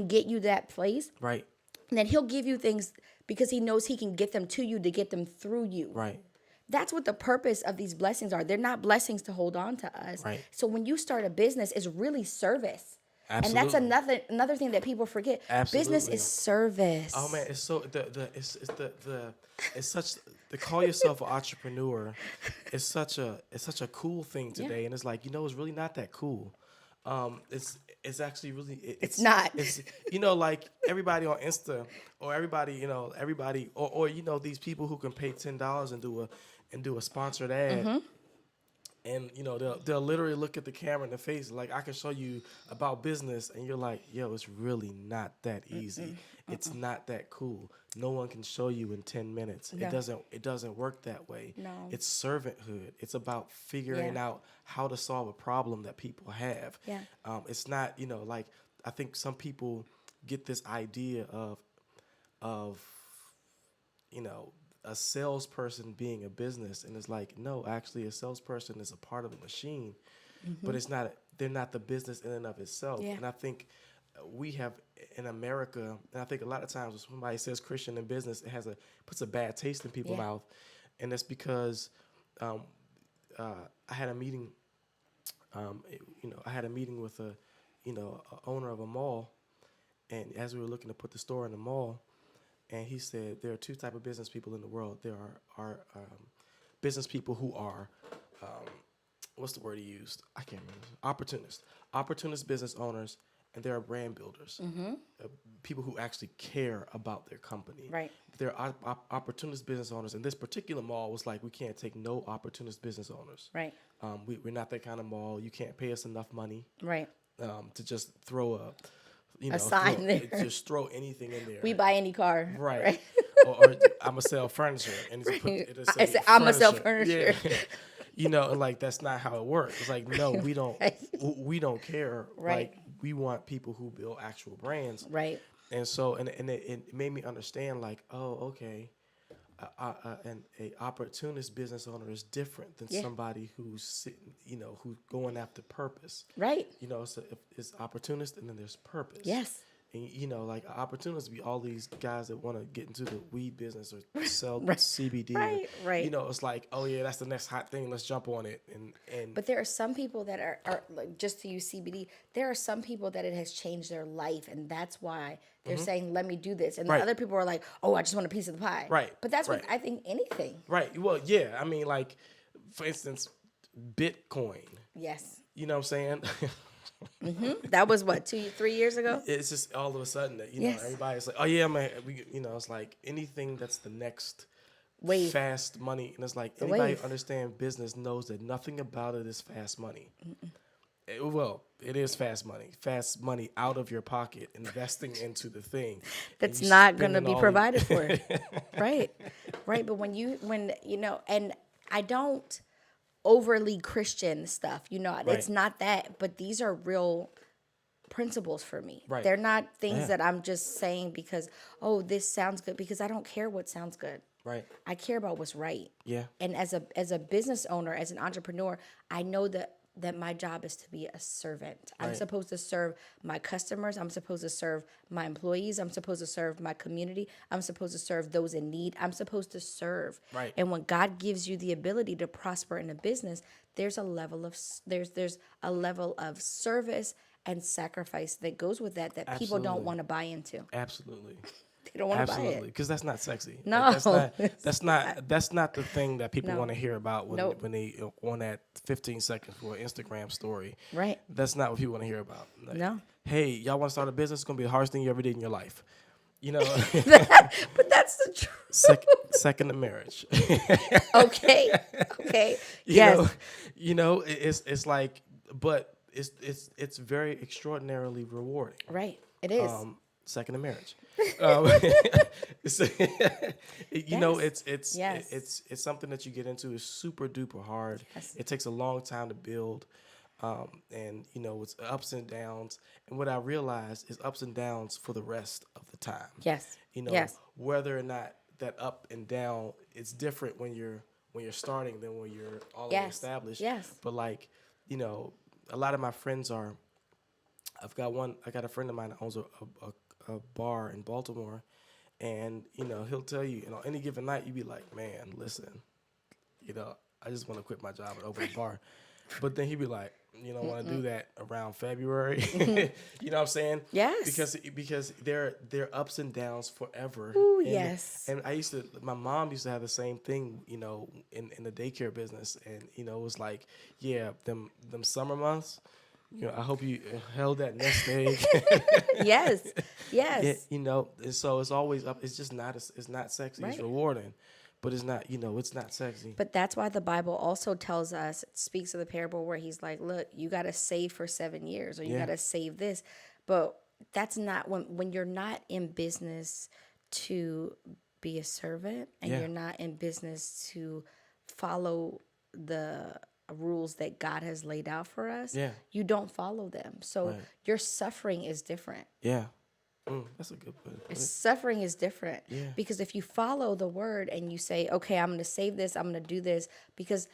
get you that place, Right. then He'll give you things because He knows He can get them to you, to get them through you. Right. That's what the purpose of these blessings are. They're not blessings to hold on to us. Right. So when you start a business, it's really service. Absolutely. And that's another thing that people forget. Absolutely. Business is service. Oh man, it's so it's such to call yourself an entrepreneur. It's such a cool thing today, and it's like, it's really not that cool. It's actually really It's not. It's like everybody on Insta, or everybody or these people who can pay $10 and do a sponsored ad. Mm-hmm. And they'll literally look at the camera in the face like, I can show you about business, and you're like, yo, it's really not that easy. It's not that cool. No one can show you in 10 minutes. No. It doesn't work that way. No. It's servanthood. It's about figuring out how to solve a problem that people have. Yeah. It's not, like, I think some people get this idea of a salesperson being a business, and it's like, no, actually a salesperson is a part of a machine, but they're not the business in and of itself. Yeah. And I think we have in America, and I think a lot of times when somebody says Christian in business, it puts a bad taste in people's mouth, and that's because I had a meeting. I had a meeting with a owner of a mall, and as we were looking to put the store in the mall. And he said there are two type of business people in the world. There are business people who are, what's the word he used? I can't remember. Opportunist business owners, and there are brand builders. People who actually care about their company. Right. There are opportunist business owners, and this particular mall was like, we can't take no opportunist business owners. Right. We're not that kind of mall. You can't pay us enough money. Right. To just throw a sign there. Just throw anything in there. We buy any car. Right. or I'm gonna sell furniture, and it'll say I'm gonna sell furniture. Yeah. And like, that's not how it works. It's like, no, we don't. We don't care. Right. Like, we want people who build actual brands. Right. And so, and it made me understand, like, oh, okay. An opportunist business owner is different than somebody who's sitting, who's going after purpose. Right. So it's opportunist, and then there's purpose. Yes. And like, opportunists be all these guys that want to get into the weed business or sell Right. CBD. Right, right. It's like, oh yeah, that's the next hot thing. Let's jump on it. And But there are some people that are like, just to use CBD, there are some people that it has changed their life, and that's why they're saying, let me do this. And Right. the other people are like, oh, I just want a piece of the pie. Right, But that's right. what I think anything. right. Well, yeah. I mean, like, for instance, Bitcoin. Yes. You know what I'm saying? That was what, 2-3 years ago? It's just all of a sudden that Yes. everybody's like, oh yeah, man. It's like anything that's the next Wave. fast money, and it's like, The anybody wave. who understands business knows that nothing about it is fast money. It is fast money out of your pocket, investing into the thing. That's and you not going to spending be all provided for. Right. Right. But and I don't overly Christian stuff, it's not that, but these are real principles for me. Right. They're not things Yeah. that I'm just saying because, oh, this sounds good, because I don't care what sounds good. Right. I care about what's right. Yeah. And as a business owner, as an entrepreneur, I know that my job is to be a servant. I'm Right. supposed to serve my customers. I'm supposed to serve my employees. I'm supposed to serve my community. I'm supposed to serve those in need. I'm supposed to serve. Right. And when God gives you the ability to prosper in a business, there's a level of there's a level of service and sacrifice that goes with that people Absolutely. don't want to buy into. Absolutely. They don't want to buy Absolutely, it. because that's not sexy. No. Like, that's not the thing that people No. want to hear about when Nope. when they on that 15 seconds for an Instagram story. Right. That's not what people want to hear about. Like, No. hey, y'all want to start a business? It's gonna be the hardest thing you ever did in your life. You know, But that's the truth. second to marriage. Okay. Okay. you Yes. know, it's like, but it's very extraordinarily rewarding. Right. It is. Second to marriage. Um, it's, you know, Yes. it's Yes. it's something that you get into is super duper hard. Yes. It takes a long time to build, and you know it's ups and downs. And what I realized is ups and downs for the rest of the time. Yes. You know, Yes. whether or not that up and down, it's different when you're starting than when you're all the way Yes. established. Yes. But like, you know, a lot of my friends are. I got a friend of mine that owns a bar in Baltimore, and you know he'll tell you, on any given night you be like, man, listen, you know, I just want to quit my job and open a bar, but then he'd be like, you don't want to do that around February, you know what I'm saying? Yes. Because they're ups and downs forever. Ooh, And- yes. And my mom used to have the same thing, you know, in the daycare business, and you know it was like, yeah, them summer months. You know, I hope you held that nest egg. Yes. Yes. Yeah, you know, and so it's always up. It's just not. It's not sexy. It's Right. rewarding, but it's not. You know, it's not sexy. But that's why the Bible also tells us, it speaks of the parable where he's like, look, you got to save for 7 years, or you Yeah. got to save this. But that's not when you're not in business to be a servant, and Yeah. you're not in business to follow the rules that God has laid out for us, Yeah. you don't follow them. So Right. your suffering is different. Yeah, that's a good one. Suffering is different. Yeah. Because if you follow the word and you say, okay, I'm going to save this, I'm going to do this, because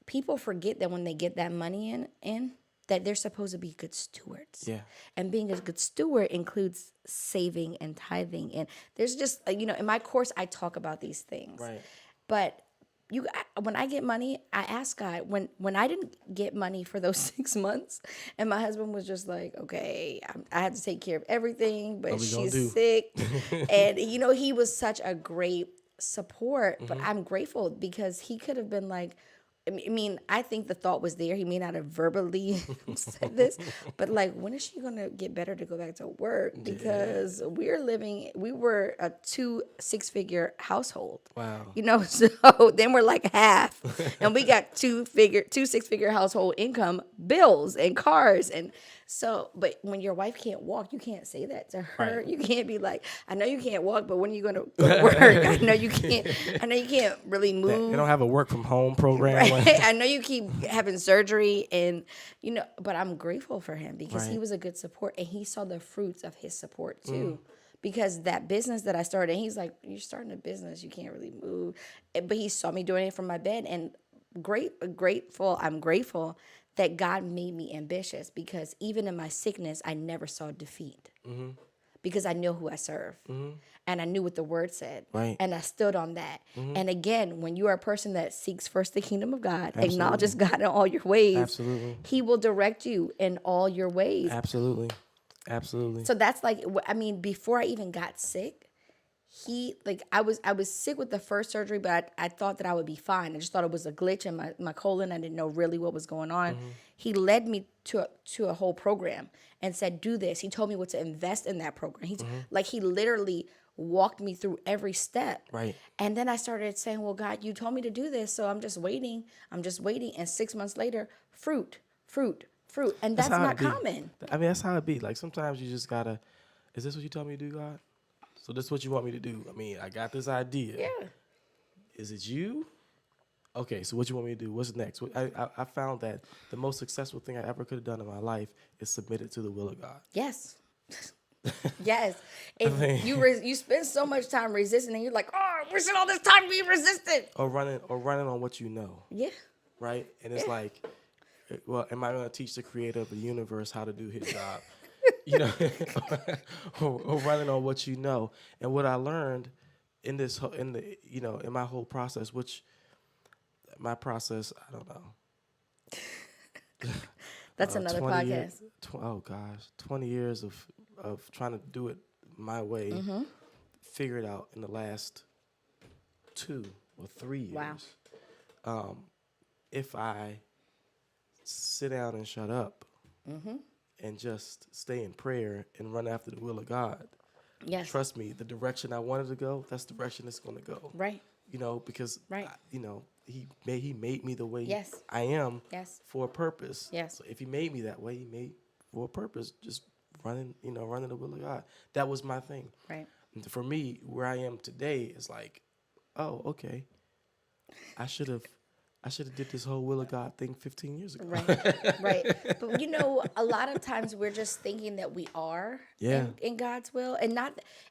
people forget that when they get that money in that they're supposed to be good stewards. Yeah. And being a good steward includes saving and tithing. And there's just, you know, in my course, I talk about these things. Right. But when I get money, I ask God. When I didn't get money for those 6 months, and my husband was just like, okay, I had to take care of everything, but What we gonna do? she's sick. And, you know, he was such a great support, but Mm-hmm. I'm grateful because he could have been like, I mean, I think the thought was there. He may not have verbally said this, but like, when is she going to get better to go back to work? Because we were a 2 6-figure household. Wow. You know, so then we're like half, and we got 2 6-figure household income, bills and cars. And so, but when your wife can't walk, you can't say that to her. Right. You can't be like, I know you can't walk, but when are you going to go to work? I know you can't really move. They don't have a work from home program. Right. Like, I know you keep having surgery, and you know, but I'm grateful for him because he Right. was a good support, and he saw the fruits of his support too. Because that business that I started, and he's like, "You're starting a business, you can't really move," but he saw me doing it from my bed, and I'm grateful that God made me ambitious because even in my sickness, I never saw defeat. Because I know who I serve, and I knew what the word said, Right. and I stood on that. And again, when you are a person that seeks first the kingdom of God, acknowledges God in all your ways, Absolutely. He will direct you in all your ways. Absolutely. Absolutely. So that's like, I mean, before I even got sick, I was sick with the first surgery, but I thought that I would be fine. I just thought it was a glitch in my colon. I didn't know really what was going on. He led me to a whole program and said, do this. He told me what to invest in that program. He literally walked me through every step. Right. And then I started saying, well, God, you told me to do this, so I'm just waiting. And 6 months later, fruit. And that's how not it be. common. I mean, that's how it be. Like sometimes you just gotta. Is this what you told me to do, God? So this is what you want me to do. I mean, I got this idea. Yeah. Is it you? Okay, so what you want me to do? What's next? I found that the most successful thing I ever could have done in my life is submit it to the will of God. Yes. Yes. And you spend so much time resisting, and you're like, oh, we're spending all this time being resistant. Or running on what you know, Yeah. right? And it's like, well, am I going to teach the creator of the universe how to do his job? You know, or running on what you know. And what I learned in my whole process, I don't know. That's another 20 podcast. years, 20 years of trying to do it my way, figure it out in the last 2 or 3 years. Wow. If I sit down and shut up and just stay in prayer and run after the will of God, Yes. Trust me, the direction I wanted to go, that's the direction it's going to go. Right. Because, Right. he made me the way Yes. I am Yes. for a purpose. Yes. So if he made me that way, he made for a purpose, just running the will of God. That was my thing. Right. And for me, where I am today is like, oh, okay. I should have did this whole will of God thing 15 years ago. Right, right. But a lot of times we're just thinking that we are in God's will, and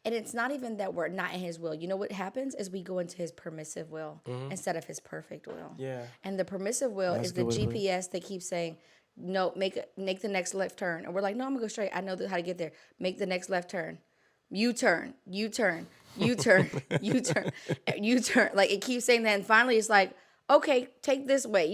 it's not even that we're not in His will. You know what happens is we go into His permissive will instead of His perfect will. Yeah. And the permissive will That's is a the good way to put it. GPS that keeps saying, no, make the next left turn, and we're like, no, I'm gonna go straight. I know how to get there. Make the next left turn. U-turn. U-turn. U-turn. U-turn. U-turn. Like it keeps saying that, and finally it's like, okay, take this way,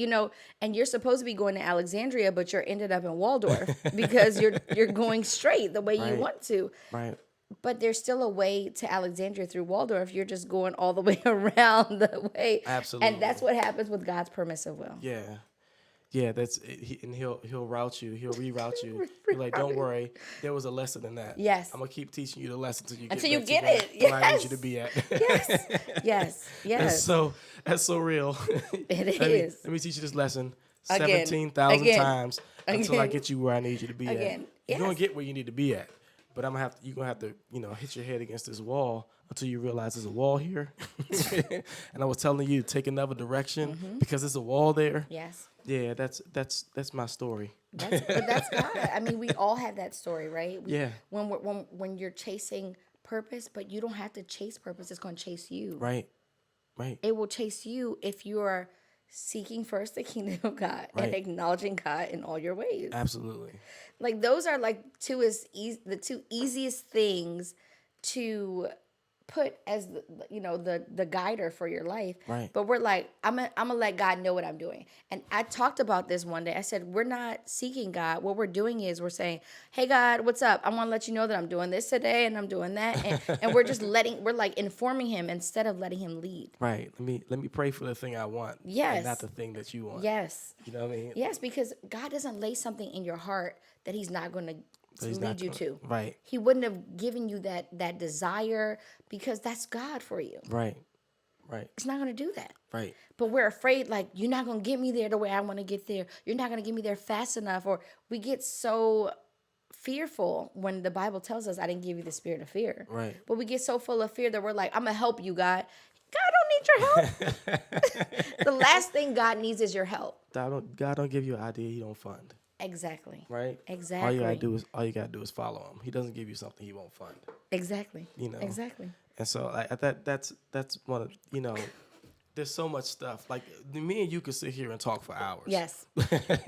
and you're supposed to be going to Alexandria, but you're ended up in Waldorf because you're going straight the way you Right. want to. Right. But there's still a way to Alexandria through Waldorf. You're just going all the way around the way. Absolutely. And that's what happens with God's permissive will. Yeah. Yeah, and he'll route you. He'll reroute you. You're like, don't worry. There was a lesson in that. Yes. I'm gonna keep teaching you the lesson until you Until get you back get to it. where I need you Yes. to be at. Yes. Yes. Yes. That's so real. It Let is. me teach you this lesson Again. 17,000 Again. times until I Again. get you where I need you to be Again. at. You're gonna Yes. get where you need to be at, but you're gonna have to hit your head against this wall until you realize there's a wall here. And I was telling you to take another direction because there's a wall there. Yes. Yeah, that's my story. But that's God. I mean, we all have that story, right? Yeah. When you're chasing purpose, but you don't have to chase purpose. It's going to chase you. Right. Right. It will chase you if you are seeking first the kingdom of God and Right. acknowledging God in all your ways. Absolutely. Like those are like the two easiest things to put as the guider for your life. Right. But we're like, I'm gonna let God know what I'm doing. And I talked about this one day. I said, we're not seeking God. What we're doing is we're saying, hey God, what's up? I want to let you know that I'm doing this today and I'm doing that. And we're just we're like informing him instead of letting him lead. Right. Let me pray for the thing I want. Yes. And not the thing that you want. Yes. You know what I mean? Yes, because God doesn't lay something in your heart that he's not going to He's lead not you gonna- to. Right. He wouldn't have given you that desire because that's God for you. Right. Right. It's not going to do that. Right. But we're afraid, like, you're not going to get me there the way I want to get there. You're not going to get me there fast enough. Or we get so fearful when the Bible tells us, I didn't give you the spirit of fear. Right. But we get so full of fear that we're like, I'm going to help you, God. God don't need your help. The last thing God needs is your help. God don't give you an idea he don't fund. Exactly. Right? Exactly. All you gotta do is follow him. He doesn't give you something he won't fund. Exactly. Exactly. And so that's one of there's so much stuff. Like me and you could sit here and talk for hours. Yes.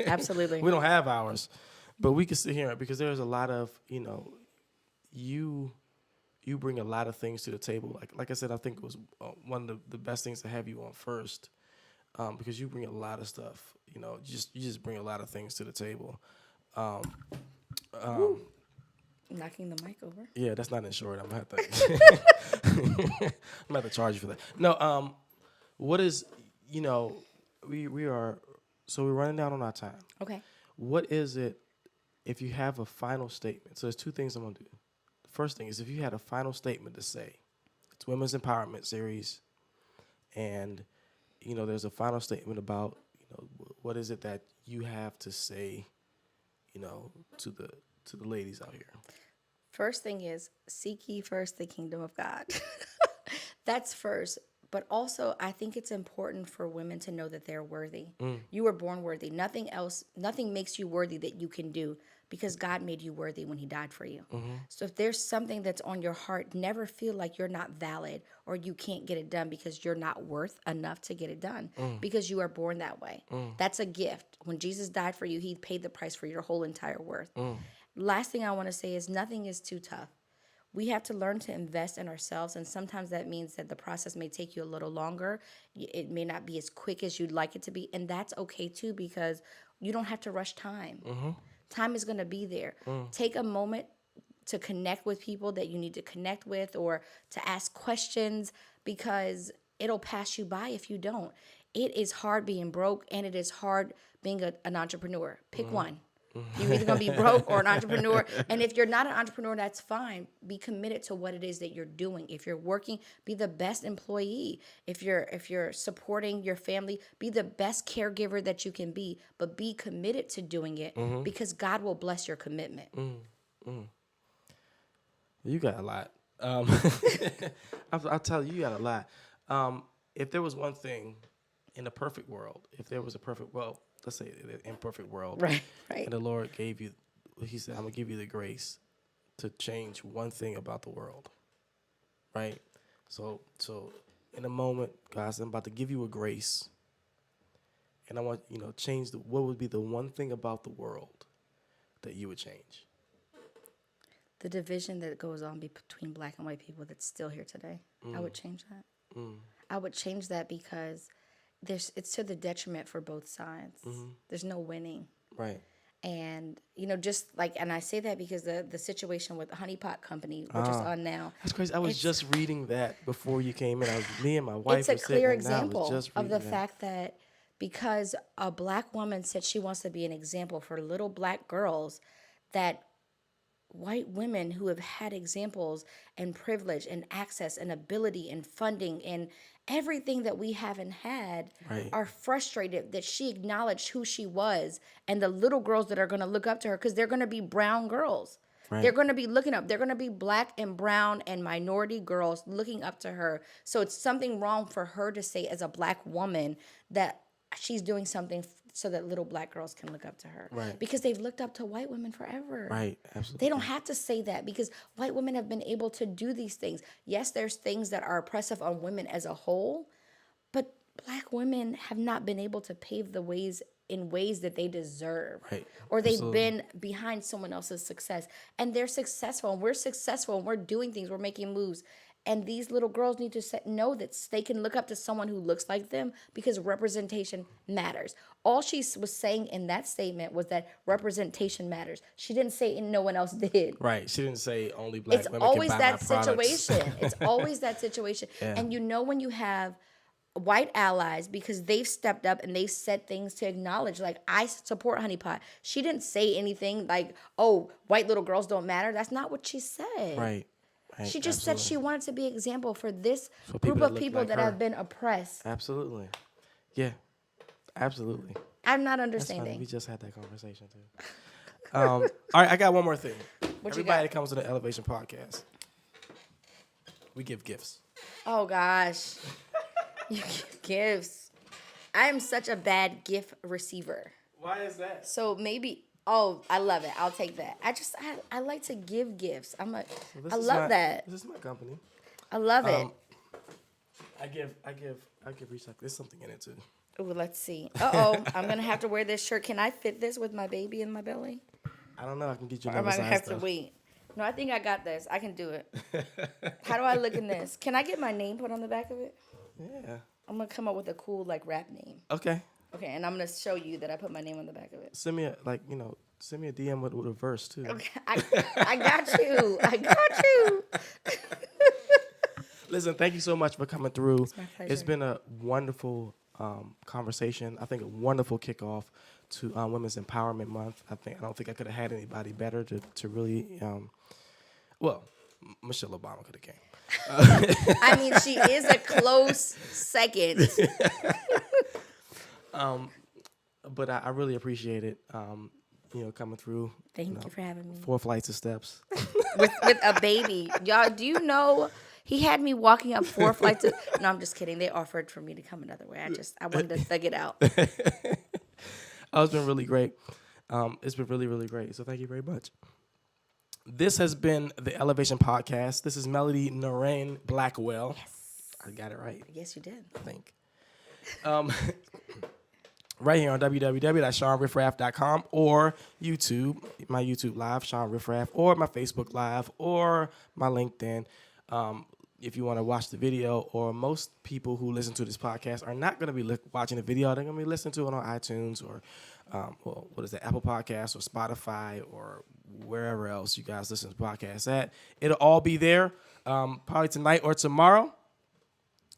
Absolutely. We don't have hours, but we could sit here because there's a lot of you bring a lot of things to the table. Like I said, I think it was one of the best things to have you on first, because you bring a lot of stuff. You just bring a lot of things to the table. Knocking the mic over. Yeah, that's not insured. I'm gonna have to charge you for that. No, what is we're running down on our time. Okay. What is it if you have a final statement? So there's two things I'm gonna do. The first thing is if you had a final statement to say. It's Women's Empowerment Series, and there's a final statement about what is it that you have to say, to the ladies out here. First thing is seek ye first the kingdom of God. That's first. But also, I think it's important for women to know that they're worthy. You were born worthy. Nothing makes you worthy that you can do because God made you worthy when he died for you. So if there's something that's on your heart, never feel like you're not valid or you can't get it done because you're not worth enough to get it done because you are born that way. That's a gift. When Jesus died for you, he paid the price for your whole entire worth. Last thing I want to say is nothing is too tough. We have to learn to invest in ourselves, and sometimes that means that the process may take you a little longer. It may not be as quick as you'd like it to be, and that's okay too because you don't have to rush time. Time is going to be there. Take a moment to connect with people that you need to connect with or to ask questions because it'll pass you by if you don't. It is hard being broke, and it is hard being an entrepreneur. Pick one. You're either going to be broke or an entrepreneur. And if you're not an entrepreneur, that's fine. Be committed to what it is that you're doing. If you're working, be the best employee. If you're supporting your family, be the best caregiver that you can be. But be committed to doing it because God will bless your commitment. You got a lot. I'll tell you, you got a lot. If there was one thing in a perfect world, let's say an imperfect world, Right. and the Lord gave you, he said, I'm going to give you the grace to change one thing about the world, right? So in a moment, guys, I'm about to give you a grace, and I want, change what would be the one thing about the world that you would change? The division that goes on between black and white people that's still here today, I would change that. I would change that because it's to the detriment for both sides. There's no winning. Right. And, just like, and I say that because the situation with the Honey Pot Company, which is on now. That's crazy. I was just reading that before you came in. Me and my wife. It's a clear example of the fact that because a black woman said she wants to be an example for little black girls, that white women who have had examples and privilege and access and ability and funding and everything that we haven't had are frustrated that she acknowledged who she was, and the little girls that are going to look up to her, because they're going to be brown girls. Right. They're going to be looking up. They're going to be black and brown and minority girls looking up to her. So it's something wrong for her to say as a black woman that she's doing something so that little black girls can look up to her. Right. Because they've looked up to white women forever. Right, absolutely. They don't have to say that because white women have been able to do these things. Yes, there's things that are oppressive on women as a whole, but black women have not been able to pave the ways in ways that they deserve. Right. Or they've been behind someone else's success. And they're successful, and we're successful, and we're doing things, we're making moves. And these little girls need to know that they can look up to someone who looks like them because representation matters. All she was saying in that statement was that representation matters. She didn't say, and no one else did. Right. She didn't say only black women always can buy that my products. situation. It's always that situation. Yeah. And when you have white allies, because they've stepped up and they've said things to acknowledge, like, I support Honey Pot. She didn't say anything like, oh, white little girls don't matter. That's not what she said. Right. She just said she wanted to be an example for this For group of look people like that her. have been oppressed. Absolutely. Yeah. Absolutely. I'm not That's funny. understanding. We just had that conversation too. All right, I got one more thing. What you Everybody got? that comes to the Elevation Podcast, we give gifts. Oh, gosh. You give gifts. I am such a bad gift receiver. Why is that? So maybe... Oh, I love it. I'll take that. I like to give gifts. I love that. This is my company. I love it. I give recycle. There's something in it too. Ooh, let's see. Uh-oh. I'm going to have to wear this shirt. Can I fit this with my baby in my belly? I don't know. I can get you Or am another I going size to have though. to wait? No, I think I got this. I can do it. How do I look in this? Can I get my name put on the back of it? Yeah. I'm going to come up with a cool, rap name. Okay. Okay, and I'm going to show you that I put my name on the back of it. Send me a DM with a verse too. Okay, I got you. I got you. Listen, thank you so much for coming through. It's my pleasure. It's been a wonderful conversation. I think a wonderful kickoff to Women's Empowerment Month. I don't think I could have had anybody better to really. Michelle Obama could have came. I mean, she is a close second. But I really appreciate it. Coming through. Thank you for having me. 4 flights of steps. with a baby. Y'all, do you know he had me walking up 4 flights of... No, I'm just kidding. They offered for me to come another way. I wanted to thug it out. It's been really great. It's been really, really great. So thank you very much. This has been the Elevation Podcast. This is Melodie N. Blackwell. Yes. I got it right. Yes, you did. I think. Right here on www.ShawnRiff-Raff.com or YouTube, my YouTube Live, Shawn Riff-Raff, or my Facebook Live, or my LinkedIn. If you want to watch the video, or most people who listen to this podcast are not going to be watching the video. They're going to be listening to it on iTunes or, Apple Podcasts or Spotify or wherever else you guys listen to podcasts at. It'll all be there probably tonight or tomorrow.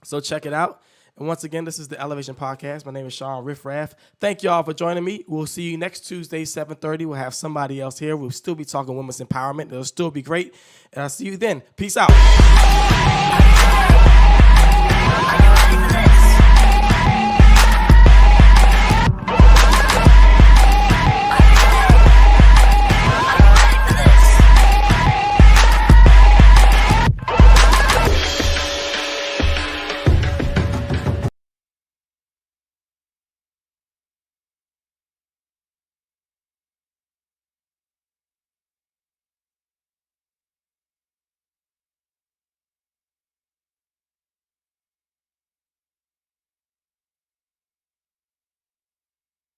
So check it out. And once again, this is the Elevation Podcast. My name is Shawn Riff-Raff. Thank y'all for joining me. We'll see you next Tuesday, 7:30. We'll have somebody else here. We'll still be talking women's empowerment. It'll still be great. And I'll see you then. Peace out.